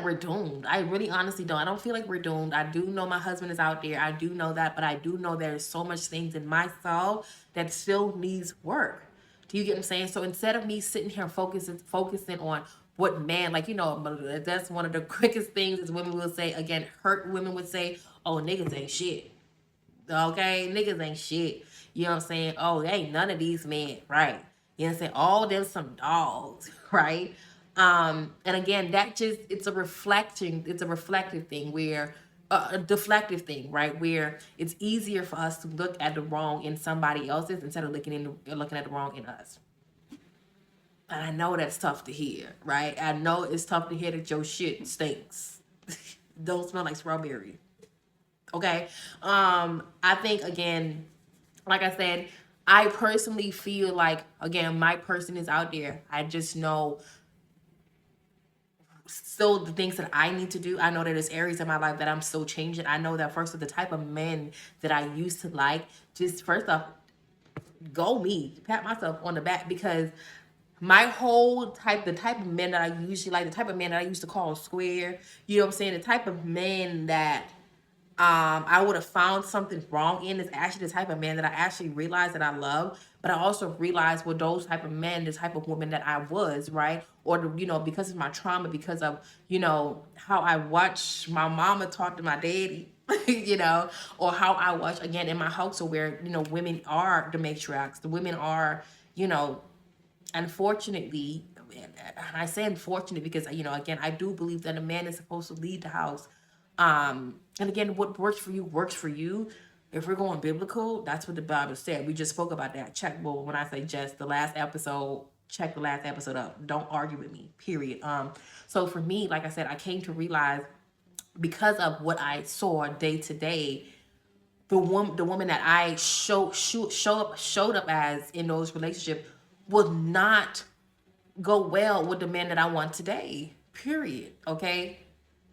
we're doomed. I really honestly don't. I don't feel like we're doomed. I do know my husband is out there. I do know that, but I do know there's so much things in myself that still needs work. Do you get what I'm saying? So instead of me sitting here focusing on what man, like, you know, that's one of the quickest things is women will say, again, hurt women would say, oh, niggas ain't shit. Okay, niggas ain't shit. You know what I'm saying? Oh, ain't none of these men, right? You know what I'm saying? All them some dogs, right? And again, that just it's a reflective thing where a deflective thing, right? Where it's easier for us to look at the wrong in somebody else's instead of looking at the wrong in us. And I know that's tough to hear, right? I know it's tough to hear that your shit stinks. Don't smell like strawberry. Okay. I think again, like I said, I personally feel like again, my person is out there. I just know still the things that I need to do. I know that there's areas in my life that I'm still changing. I know that first of the type of men that I used to like, just first off, go me, pat myself on the back because my whole the type of men that I usually like, the type of men that I used to call square, you know what I'm saying? The type of men that I would have found something wrong in is actually the type of man that I actually realized that I love. But I also realized with those type of men, the type of woman that I was, right? Or, you know, because of my trauma, because of, you know, how I watched my mama talk to my daddy, you know, or how I watch again in my household where, you know, women are the matriarchs. The women are, you know, unfortunately, and I say unfortunate because, you know, again, I do believe that a man is supposed to lead the house. And again, what works for you works for you. If we're going biblical, that's what the Bible said. We just spoke about that. Check, well, when I say just the last episode, check the last episode up. Don't argue with me, period. So for me, like I said, I came to realize because of what I saw day to day, the woman that I showed up as in those relationships will not go well with the man that I want today. Period. Okay.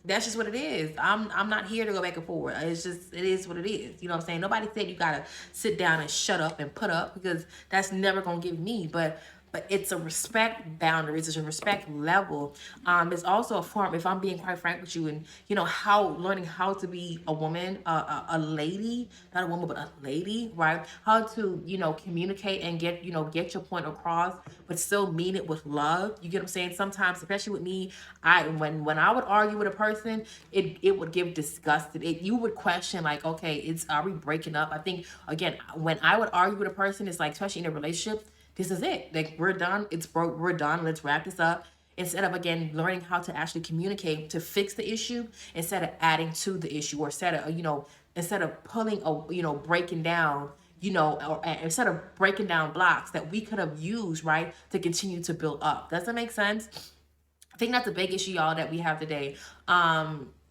That's just what it is. I'm not here to go back and forth. It's just it is what it is. You know what I'm saying? Nobody said you gotta sit down and shut up and put up because that's never gonna give me. But but it's a respect boundaries, it's a respect level. It's also a form, if I'm being quite frank with you, and how learning how to be a woman, a lady, not a woman but a lady, right? How to communicate and get your point across, but still mean it with love. You get what I'm saying? Sometimes, especially with me, when I would argue with a person, it would give disgusted. You would question, like, okay, are we breaking up? I think, again, when I would argue with a person, it's like, especially in a relationship, this is it. Like, we're done. It's broke. We're done. Let's wrap this up. Instead of, again, learning how to actually communicate to fix the issue, instead of adding to the issue, or instead of pulling breaking down, or instead of breaking down blocks that we could have used, right, to continue to build up. Does that make sense? I think that's a big issue, y'all, that we have today.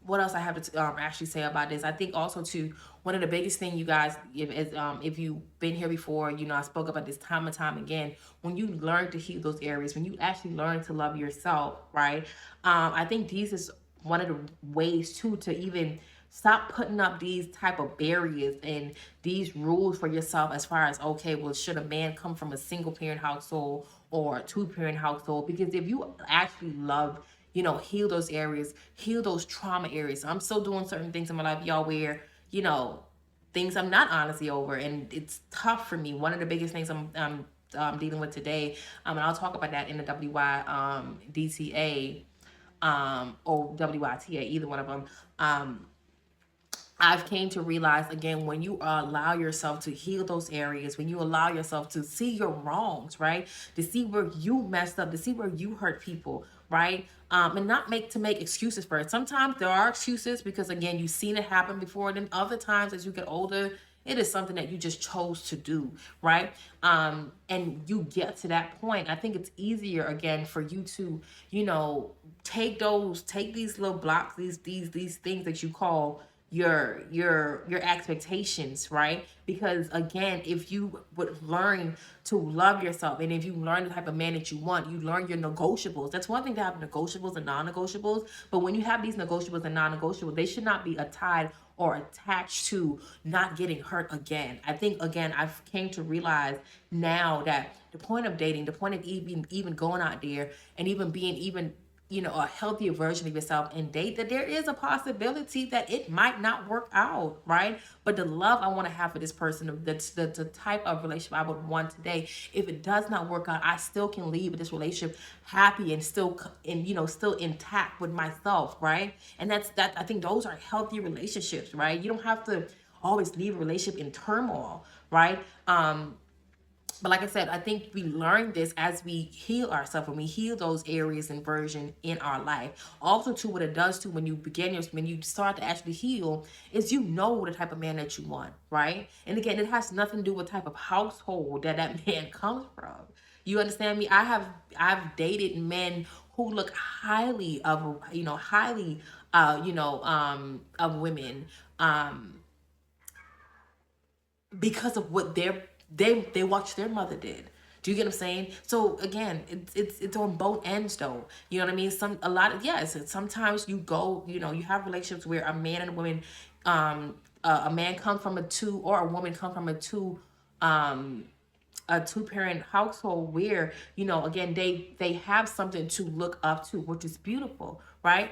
What else I have to actually say about this? I think also too, one of the biggest thing, you guys, if you've been here before, I spoke about this time and time again. When you learn to heal those areas, when you actually learn to love yourself, right? I think these is one of the ways too to even stop putting up these type of barriers and these rules for yourself, as far as, okay, well, should a man come from a single parent household or a two-parent household? Because if you actually love, heal those areas, heal those trauma areas. I'm still doing certain things in my life, y'all, where things I'm not honestly over, and it's tough for me. One of the biggest things I'm dealing with today, and I'll talk about that in the DTA or WYTA, either one of them. I've came to realize, again, when you allow yourself to heal those areas, when you allow yourself to see your wrongs, right, to see where you messed up, to see where you hurt people, right, and not make excuses for it. Sometimes there are excuses because, again, you've seen it happen before. And then other times, as you get older, it is something that you just chose to do, right? And you get to that point. I think it's easier, again, for you to, take these little blocks, these things that you call your expectations, right? Because, again, if you would learn to love yourself, and if you learn the type of man that you want, you learn your negotiables. That's one thing to have negotiables and non-negotiables, but when you have these negotiables and non-negotiables, they should not be tied or attached to not getting hurt again. I think, again, I've came to realize now that the point of dating, the point of even going out there and even being a healthier version of yourself and date, that there is a possibility that it might not work out, right? But the love I want to have for this person, that's the type of relationship I would want today, if it does not work out, I still can leave with this relationship happy and still intact with myself, right? And I think those are healthy relationships, right? You don't have to always leave a relationship in turmoil, right? But like I said, I think we learn this as we heal ourselves, when we heal those areas and version in our life. Also, too, what it does too, when you start to actually heal, is the type of man that you want, right? And again, it has nothing to do with type of household that man comes from. You understand me? I've dated men who look highly of of women, because of what they watched their mother did. Do you get what I'm saying? So again, it's on both ends though. You know what I mean? Sometimes you go, you have relationships where a man and a woman, a man come from a two, or a woman come from a two-parent household where, again, they have something to look up to, which is beautiful, right?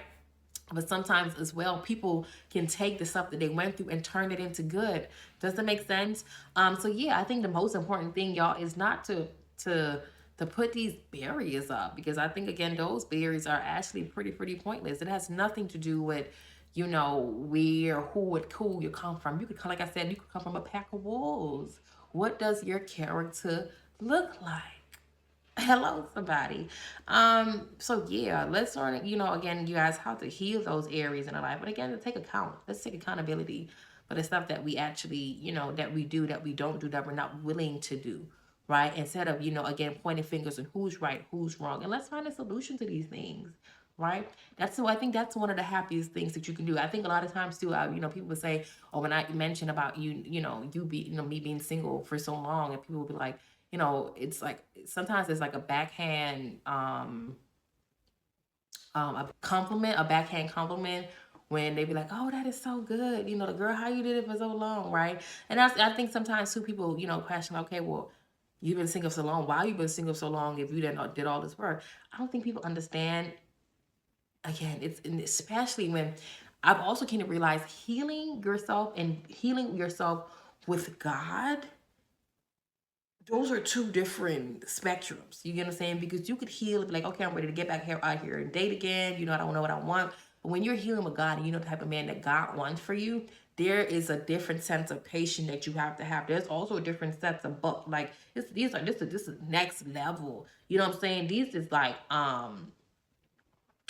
But sometimes as well, people can take the stuff that they went through and turn it into good. Does that make sense? So yeah, I think the most important thing, y'all, is not to put these barriers up, because I think, again, those barriers are actually pretty pointless. It has nothing to do with where, who you come from. You could come, like I said, you could come from a pack of wolves. What does your character look like? Hello, somebody. So yeah, let's learn, again, you guys, how to heal those areas in our life. But again, let's take accountability for the stuff that we actually, that we do, that we don't do, that we're not willing to do, right? Instead of, again, pointing fingers and who's right, who's wrong. And let's find a solution to these things, right? I think that's one of the happiest things that you can do. I think a lot of times too, people would say, oh, when I mention about me being single for so long, and people will be like, it's like, sometimes it's like a backhand, a backhand compliment, when they be like, oh, that is so good. The girl, how you did it for so long, right? And I think sometimes too, people, question, okay, well, You've been single so long. Why you been single so long if you did all this work? I don't think people understand. Again, it's and especially when I've also came to realize healing yourself and healing yourself with God, those are two different spectrums. You get what I'm saying? Because you could heal and be like, okay, I'm ready to get back here out here and date again. You know, I don't know what I want. But when you're healing with God and you know the type of man that God wants for you, there is a different sense of patience that you have to have. There's also a different sense of like this is next level. You know what I'm saying? These is like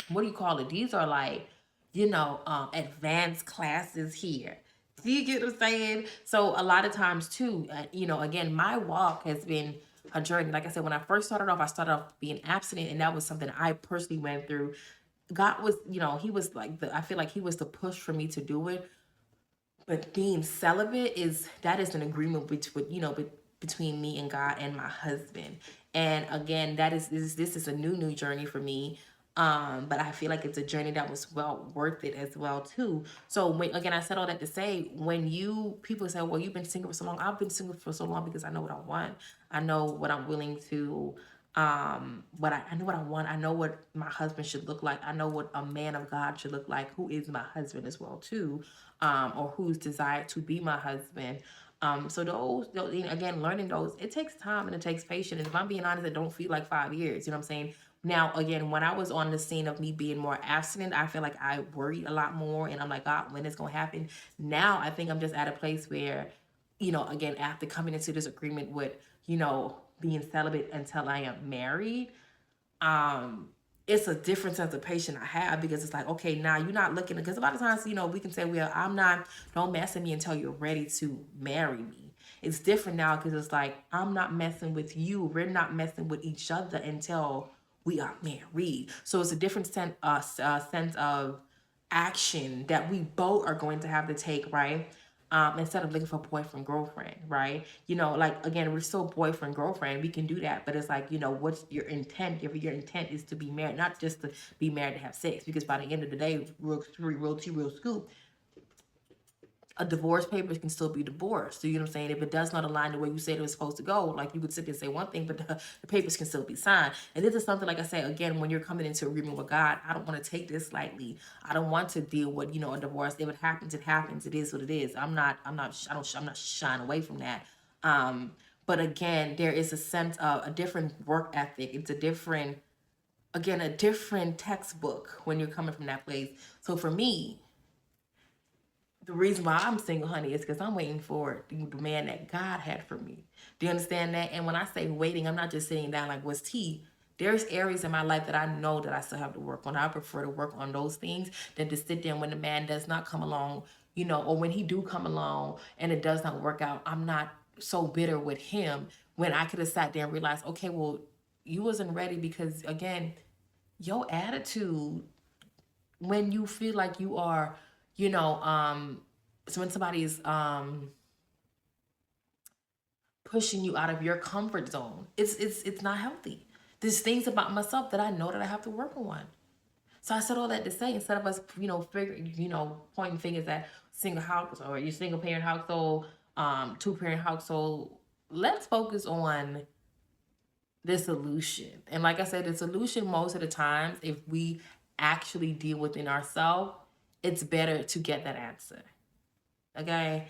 what do you call it? These are like, advanced classes here. Do you get what I'm saying? So a lot of times too, again, my walk has been a journey. Like I said, when I first started off, I started off being abstinent, and that was something I personally went through. God was, he was like I feel like he was the push for me to do it. But being celibate is an agreement between, between me and God and my husband. And again, this is a new journey for me. But I feel like it's a journey that was well worth it as well too. So again, I said all that to say, when people say, well, you've been single for so long, I've been single for so long because I know what I want. I know what I'm willing to I know what I want. I know what my husband should look like. I know what a man of God should look like, who is my husband as well too, or who's desired to be my husband. So again, learning those, it takes time and it takes patience. And if I'm being honest, it don't feel like 5 years. You know what I'm saying? Now, again, when I was on the scene of me being more abstinent, I feel like I worried a lot more, and I'm like, God, when it's gonna happen? Now, I think I'm just at a place where, again, after coming into this agreement with, being celibate until I am married, it's a different sense of patience I have, because it's like, okay, now you're not looking, because a lot of times, we can say, well, don't mess with me until you're ready to marry me. It's different now, because it's like, I'm not messing with you. We're not messing with each other until we are married. So it's a different sense of action that we both are going to have to take, right? Instead of looking for boyfriend girlfriend, right? Like, again, we're still boyfriend girlfriend, we can do that, but it's like, what's your intent? If your intent is to be married, not just to be married to have sex, because by the end of the day, real scoop, a divorce papers can still be divorced. So you know what I'm saying? If it does not align the way you said it was supposed to go, like, you could sit there and say one thing, but the papers can still be signed. And this is something, like I said, again, when you're coming into agreement with God, I don't want to take this lightly. I don't want to deal with, a divorce. If it happens, it happens. It is what it is. I'm not shying away from that. But again, there is a sense of a different work ethic. It's a different textbook when you're coming from that place. So for me, the reason why I'm single, honey, is because I'm waiting for the man that God had for me. Do you understand that? And when I say waiting, I'm not just sitting down like, what's tea? There's areas in my life that I know that I still have to work on. I prefer to work on those things than to sit there when the man does not come along, or when he do come along and it does not work out. I'm not so bitter with him, when I could have sat there and realized, okay, well, you wasn't ready, because, again, your attitude, when you feel like you are, so when somebody is pushing you out of your comfort zone, it's not healthy. There's things about myself that I know that I have to work on. So I said all that to say, instead of us, pointing fingers at single house or your single parent household, 2-parent household, let's focus on the solution. And like I said, the solution most of the times, if we actually deal within ourselves, it's better to get that answer. Okay.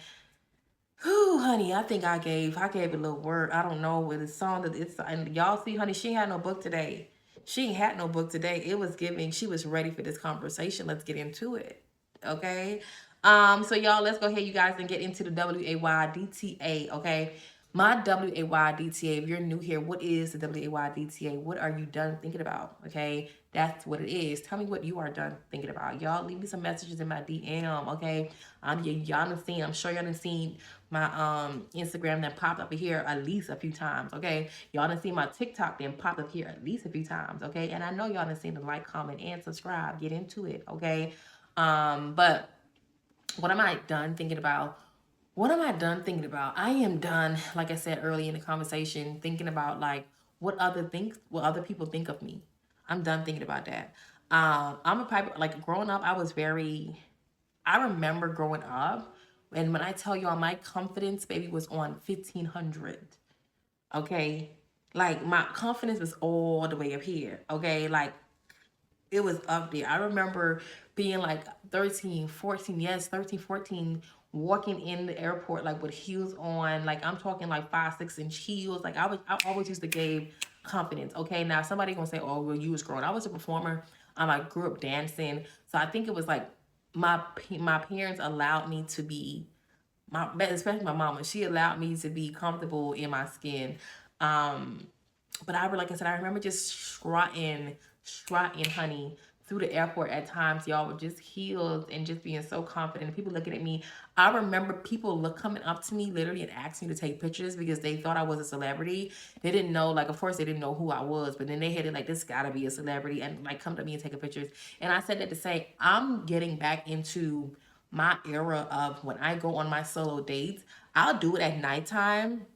Whew, honey, I think I gave a little word. I don't know with the song that it's, and y'all see, honey, she ain't had no book today. She ain't had no book today. It was giving, she was ready for this conversation. Let's get into it. Okay. So y'all, let's go ahead, you guys, and get into the WAYDTA. Okay. My WAYDTA, if you're new here, what is the WAYDTA? What are you done thinking about? Okay, that's what it is. Tell me what you are done thinking about. Y'all leave me some messages in my DM, okay? Y'all done seen, I'm sure y'all done seen my Instagram that popped up here at least a few times, okay? Y'all done seen my TikTok then popped up here at least a few times, okay? And I know y'all done seen the like, comment, and subscribe. Get into it, okay? But what am I done thinking about? What am I done thinking about? I am done, like I said early in the conversation, thinking about like what other people think of me. I'm done thinking about that. I'm a pipe, like, growing up, I remember growing up, and when I tell y'all, my confidence, baby, was on 1500. Okay. Like my confidence was all the way up here. Okay. Like it was up there. I remember being like 13, 14, yes, 13, 14, walking in the airport like with heels on. Like I'm talking like 5, 6 inch heels. Like I always used to give confidence. Okay. Now somebody gonna say, oh, well, you was growing. I was a performer. I grew up dancing. So I think it was like my parents allowed me to be especially my mama, she allowed me to be comfortable in my skin. But like I said, I remember just strutting, honey, through the airport at times, y'all, with just heels and just being so confident. And people looking at me. I remember people coming up to me literally and asking me to take pictures because they thought I was a celebrity. They didn't know, like, of course, they didn't know who I was, but then they had it like, this gotta be a celebrity, and like come to me and take pictures. And I said that to say, I'm getting back into my era of when I go on my solo dates, I'll do it at nighttime.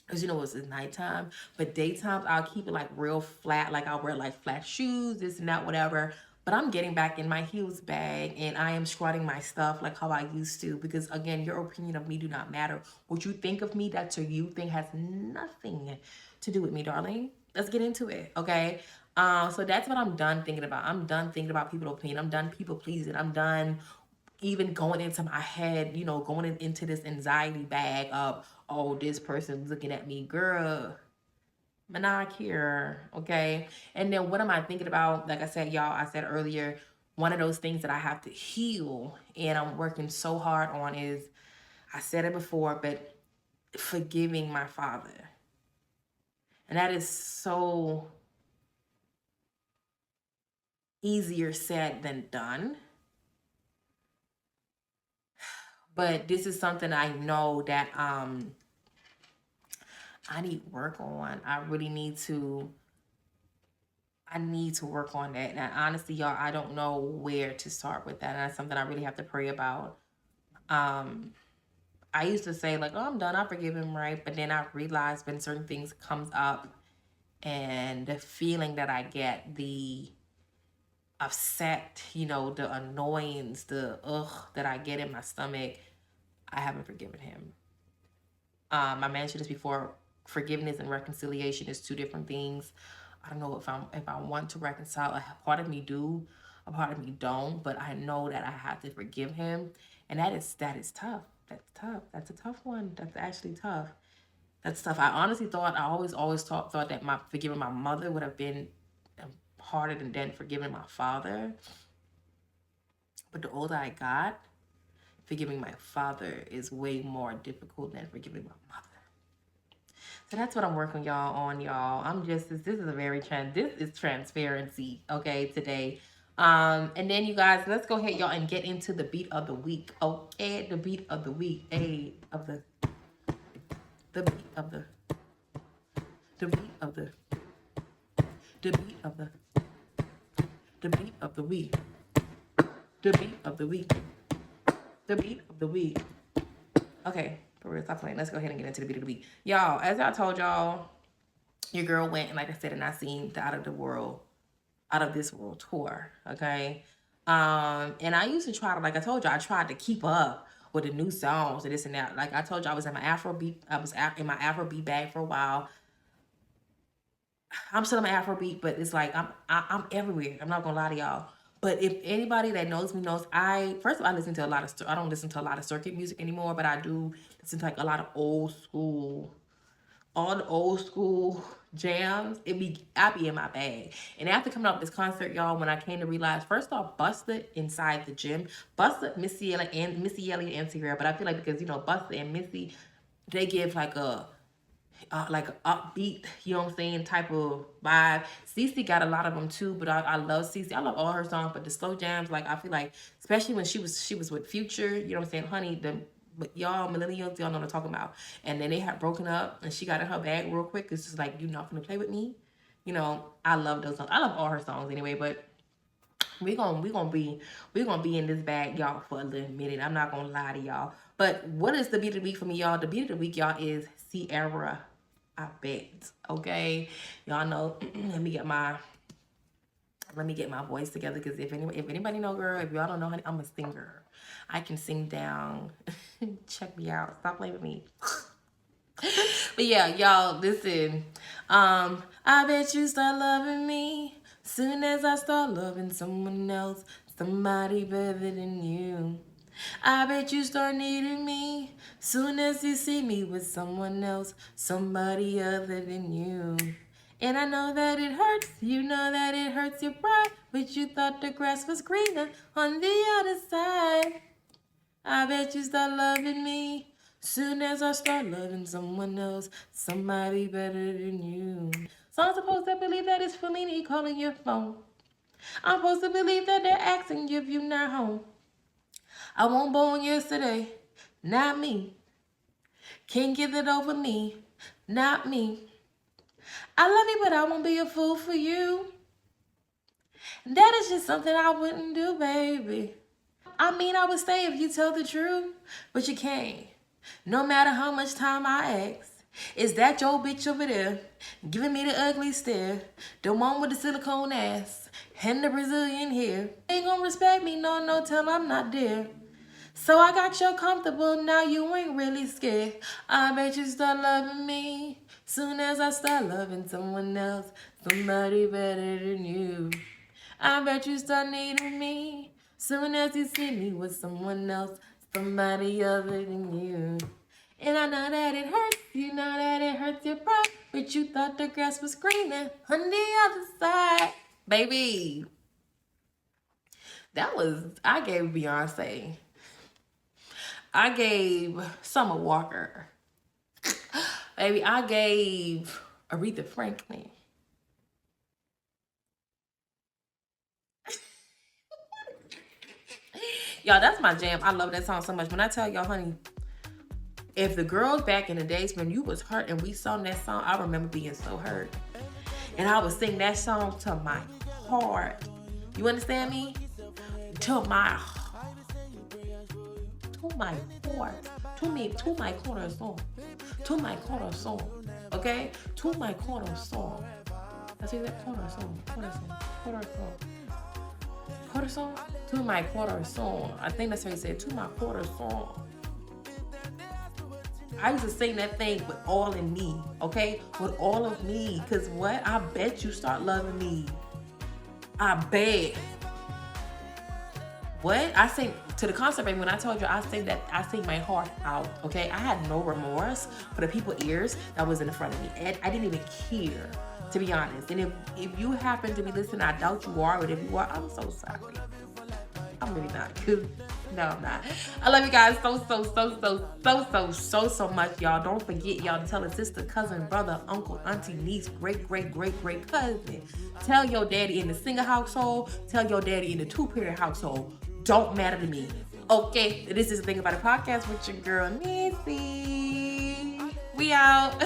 Cause it's nighttime, but daytime I'll keep it like real flat. Like I'll wear like flat shoes, this and that, whatever. But I'm getting back in my heels bag and I am strutting my stuff like how I used to. Because again, your opinion of me do not matter. What you think of me, that's your you thing, has nothing to do with me, darling. Let's get into it, okay? So that's what I'm done thinking about. I'm done thinking about people's opinion. I'm done people pleasing. I'm done even going into my head, going into this anxiety bag of, oh, this person's looking at me, girl. I'm not here, okay? And then what am I thinking about? Like I said, y'all, I said earlier, one of those things that I have to heal and I'm working so hard on is, I said it before, but forgiving my father. And that is so easier said than done. But this is something I know that I need work on. I need to work on that. And honestly, y'all, I don't know where to start with that. And that's something I really have to pray about. I used to say like, oh, I'm done, I forgive him, right? But then I realized when certain things comes up and the feeling that I get, the upset, the annoyance, the that I get in my stomach, I haven't forgiven him. I mentioned this before. Forgiveness and reconciliation is two different things. I don't know if I want to reconcile. A part of me do, a part of me don't. But I know that I have to forgive him, and that is tough. That's tough. That's a tough one. That's actually tough. That's tough. I honestly thought, I always thought that forgiving my mother would have been harder than forgiving my father. But the older I got, forgiving my father is way more difficult than forgiving my mother. So that's what I'm working on, y'all. This is transparency, okay, today. And then you guys, let's go ahead, y'all, and get into the beat of the week. Okay, the beat of the week. The beat of the the beat of the the beat of the beat of the week. The beat of the week. The beat of the week. Okay, for real, stop playing. Let's go ahead and get into the beat of the week. Y'all, as I told y'all, your girl went, and like I said, and I seen the Out of This World tour, okay? And I used to try to, like I told you, I tried to keep up with the new songs and this and that. Like I told you, I was in my Afrobeat bag for a while. I'm still in my Afrobeat, but it's like I'm everywhere. I'm not gonna lie to y'all. But if anybody that knows me knows, I listen to a lot of, I don't listen to a lot of circuit music anymore, but I do listen to like a lot of all the old school jams. I be in my bag. And after coming up with this concert, y'all, when I came to realize, first off, Busta inside the gym, Busta, Missy Elliott and Sierra, but I feel like because Busta and Missy, they give like a upbeat, you know what I'm saying, type of vibe. Cece got a lot of them too, but I love Cece. I love all her songs, but the slow jams, like I feel like, especially when she was with Future, you know what I'm saying, honey, but y'all millennials, y'all know what I'm talking about. And then they had broken up, and she got in her bag real quick. It's just like, you're not gonna play with me, I love those songs. I love all her songs anyway, but we gonna be in this bag, y'all, for a little minute. I'm not gonna lie to y'all. But what is the beat of the week for me, y'all? The beat of the week, y'all, is Sierra. I bet. Okay, y'all know. Let me get my voice together, because if anybody know, girl, if y'all don't know, honey, I'm a singer. I can sing down. Check me out. Stop playing with me. But yeah, y'all, listen. I bet you start loving me soon as I start loving someone else, somebody better than you. I bet you start needing me soon as you see me with someone else, somebody other than you. And I know that it hurts, you know that it hurts your pride, but you thought the grass was greener on the other side. I bet you start loving me soon as I start loving someone else, somebody better than you. So I'm supposed to believe that it's Fellini calling your phone. I'm supposed to believe that they're asking if you're not home. I won't born yesterday, not me. Can't get it over me, not me. I love you, but I won't be a fool for you. That is just something I wouldn't do, baby. I mean, I would stay if you tell the truth, but you can't. No matter how much time I ask. Is that your bitch over there, giving me the ugly stare? The one with the silicone ass and the Brazilian hair. Ain't gonna respect me, no, till I'm not there. So I got you comfortable, now you ain't really scared. I bet you start loving me soon as I start loving someone else, somebody better than you. I bet you start needing me soon as you see me with someone else, somebody other than you. And I know that it hurts, you know that it hurts your pride, but you thought the grass was greener on the other side. Baby, I gave Beyonce. I gave Summer Walker. Baby, I gave Aretha Franklin. Y'all, that's my jam. I love that song so much. When I tell y'all, honey, if the girls back in the days when you was hurt and we sung that song, I remember being so hurt. And I would sing that song to my heart. You understand me? To my heart. To my heart. To my corazón. To my corazón. Okay? To my corazón. I say that corazón. Corazón? To my corazón. I think that's how you say it. To my corazón. I used to sing that thing with all in me, okay? With all of me. Because what? I bet you start loving me. I bet. What? I sing to the concert, baby. When I told you I sing my heart out, okay? I had no remorse for the people's ears that was in front of me. And I didn't even care, to be honest. And if you happen to be listening, I doubt you are, but if you are, I'm so sorry. I'm really not. No, I'm not. I love you guys so much, y'all. Don't forget, y'all, to tell a sister, cousin, brother, uncle, auntie, niece, great cousin. Tell your daddy in the single household. Tell your daddy in the two-parent household. Don't matter to me. Okay, this is the Thing About It podcast with your girl, Missy. We out.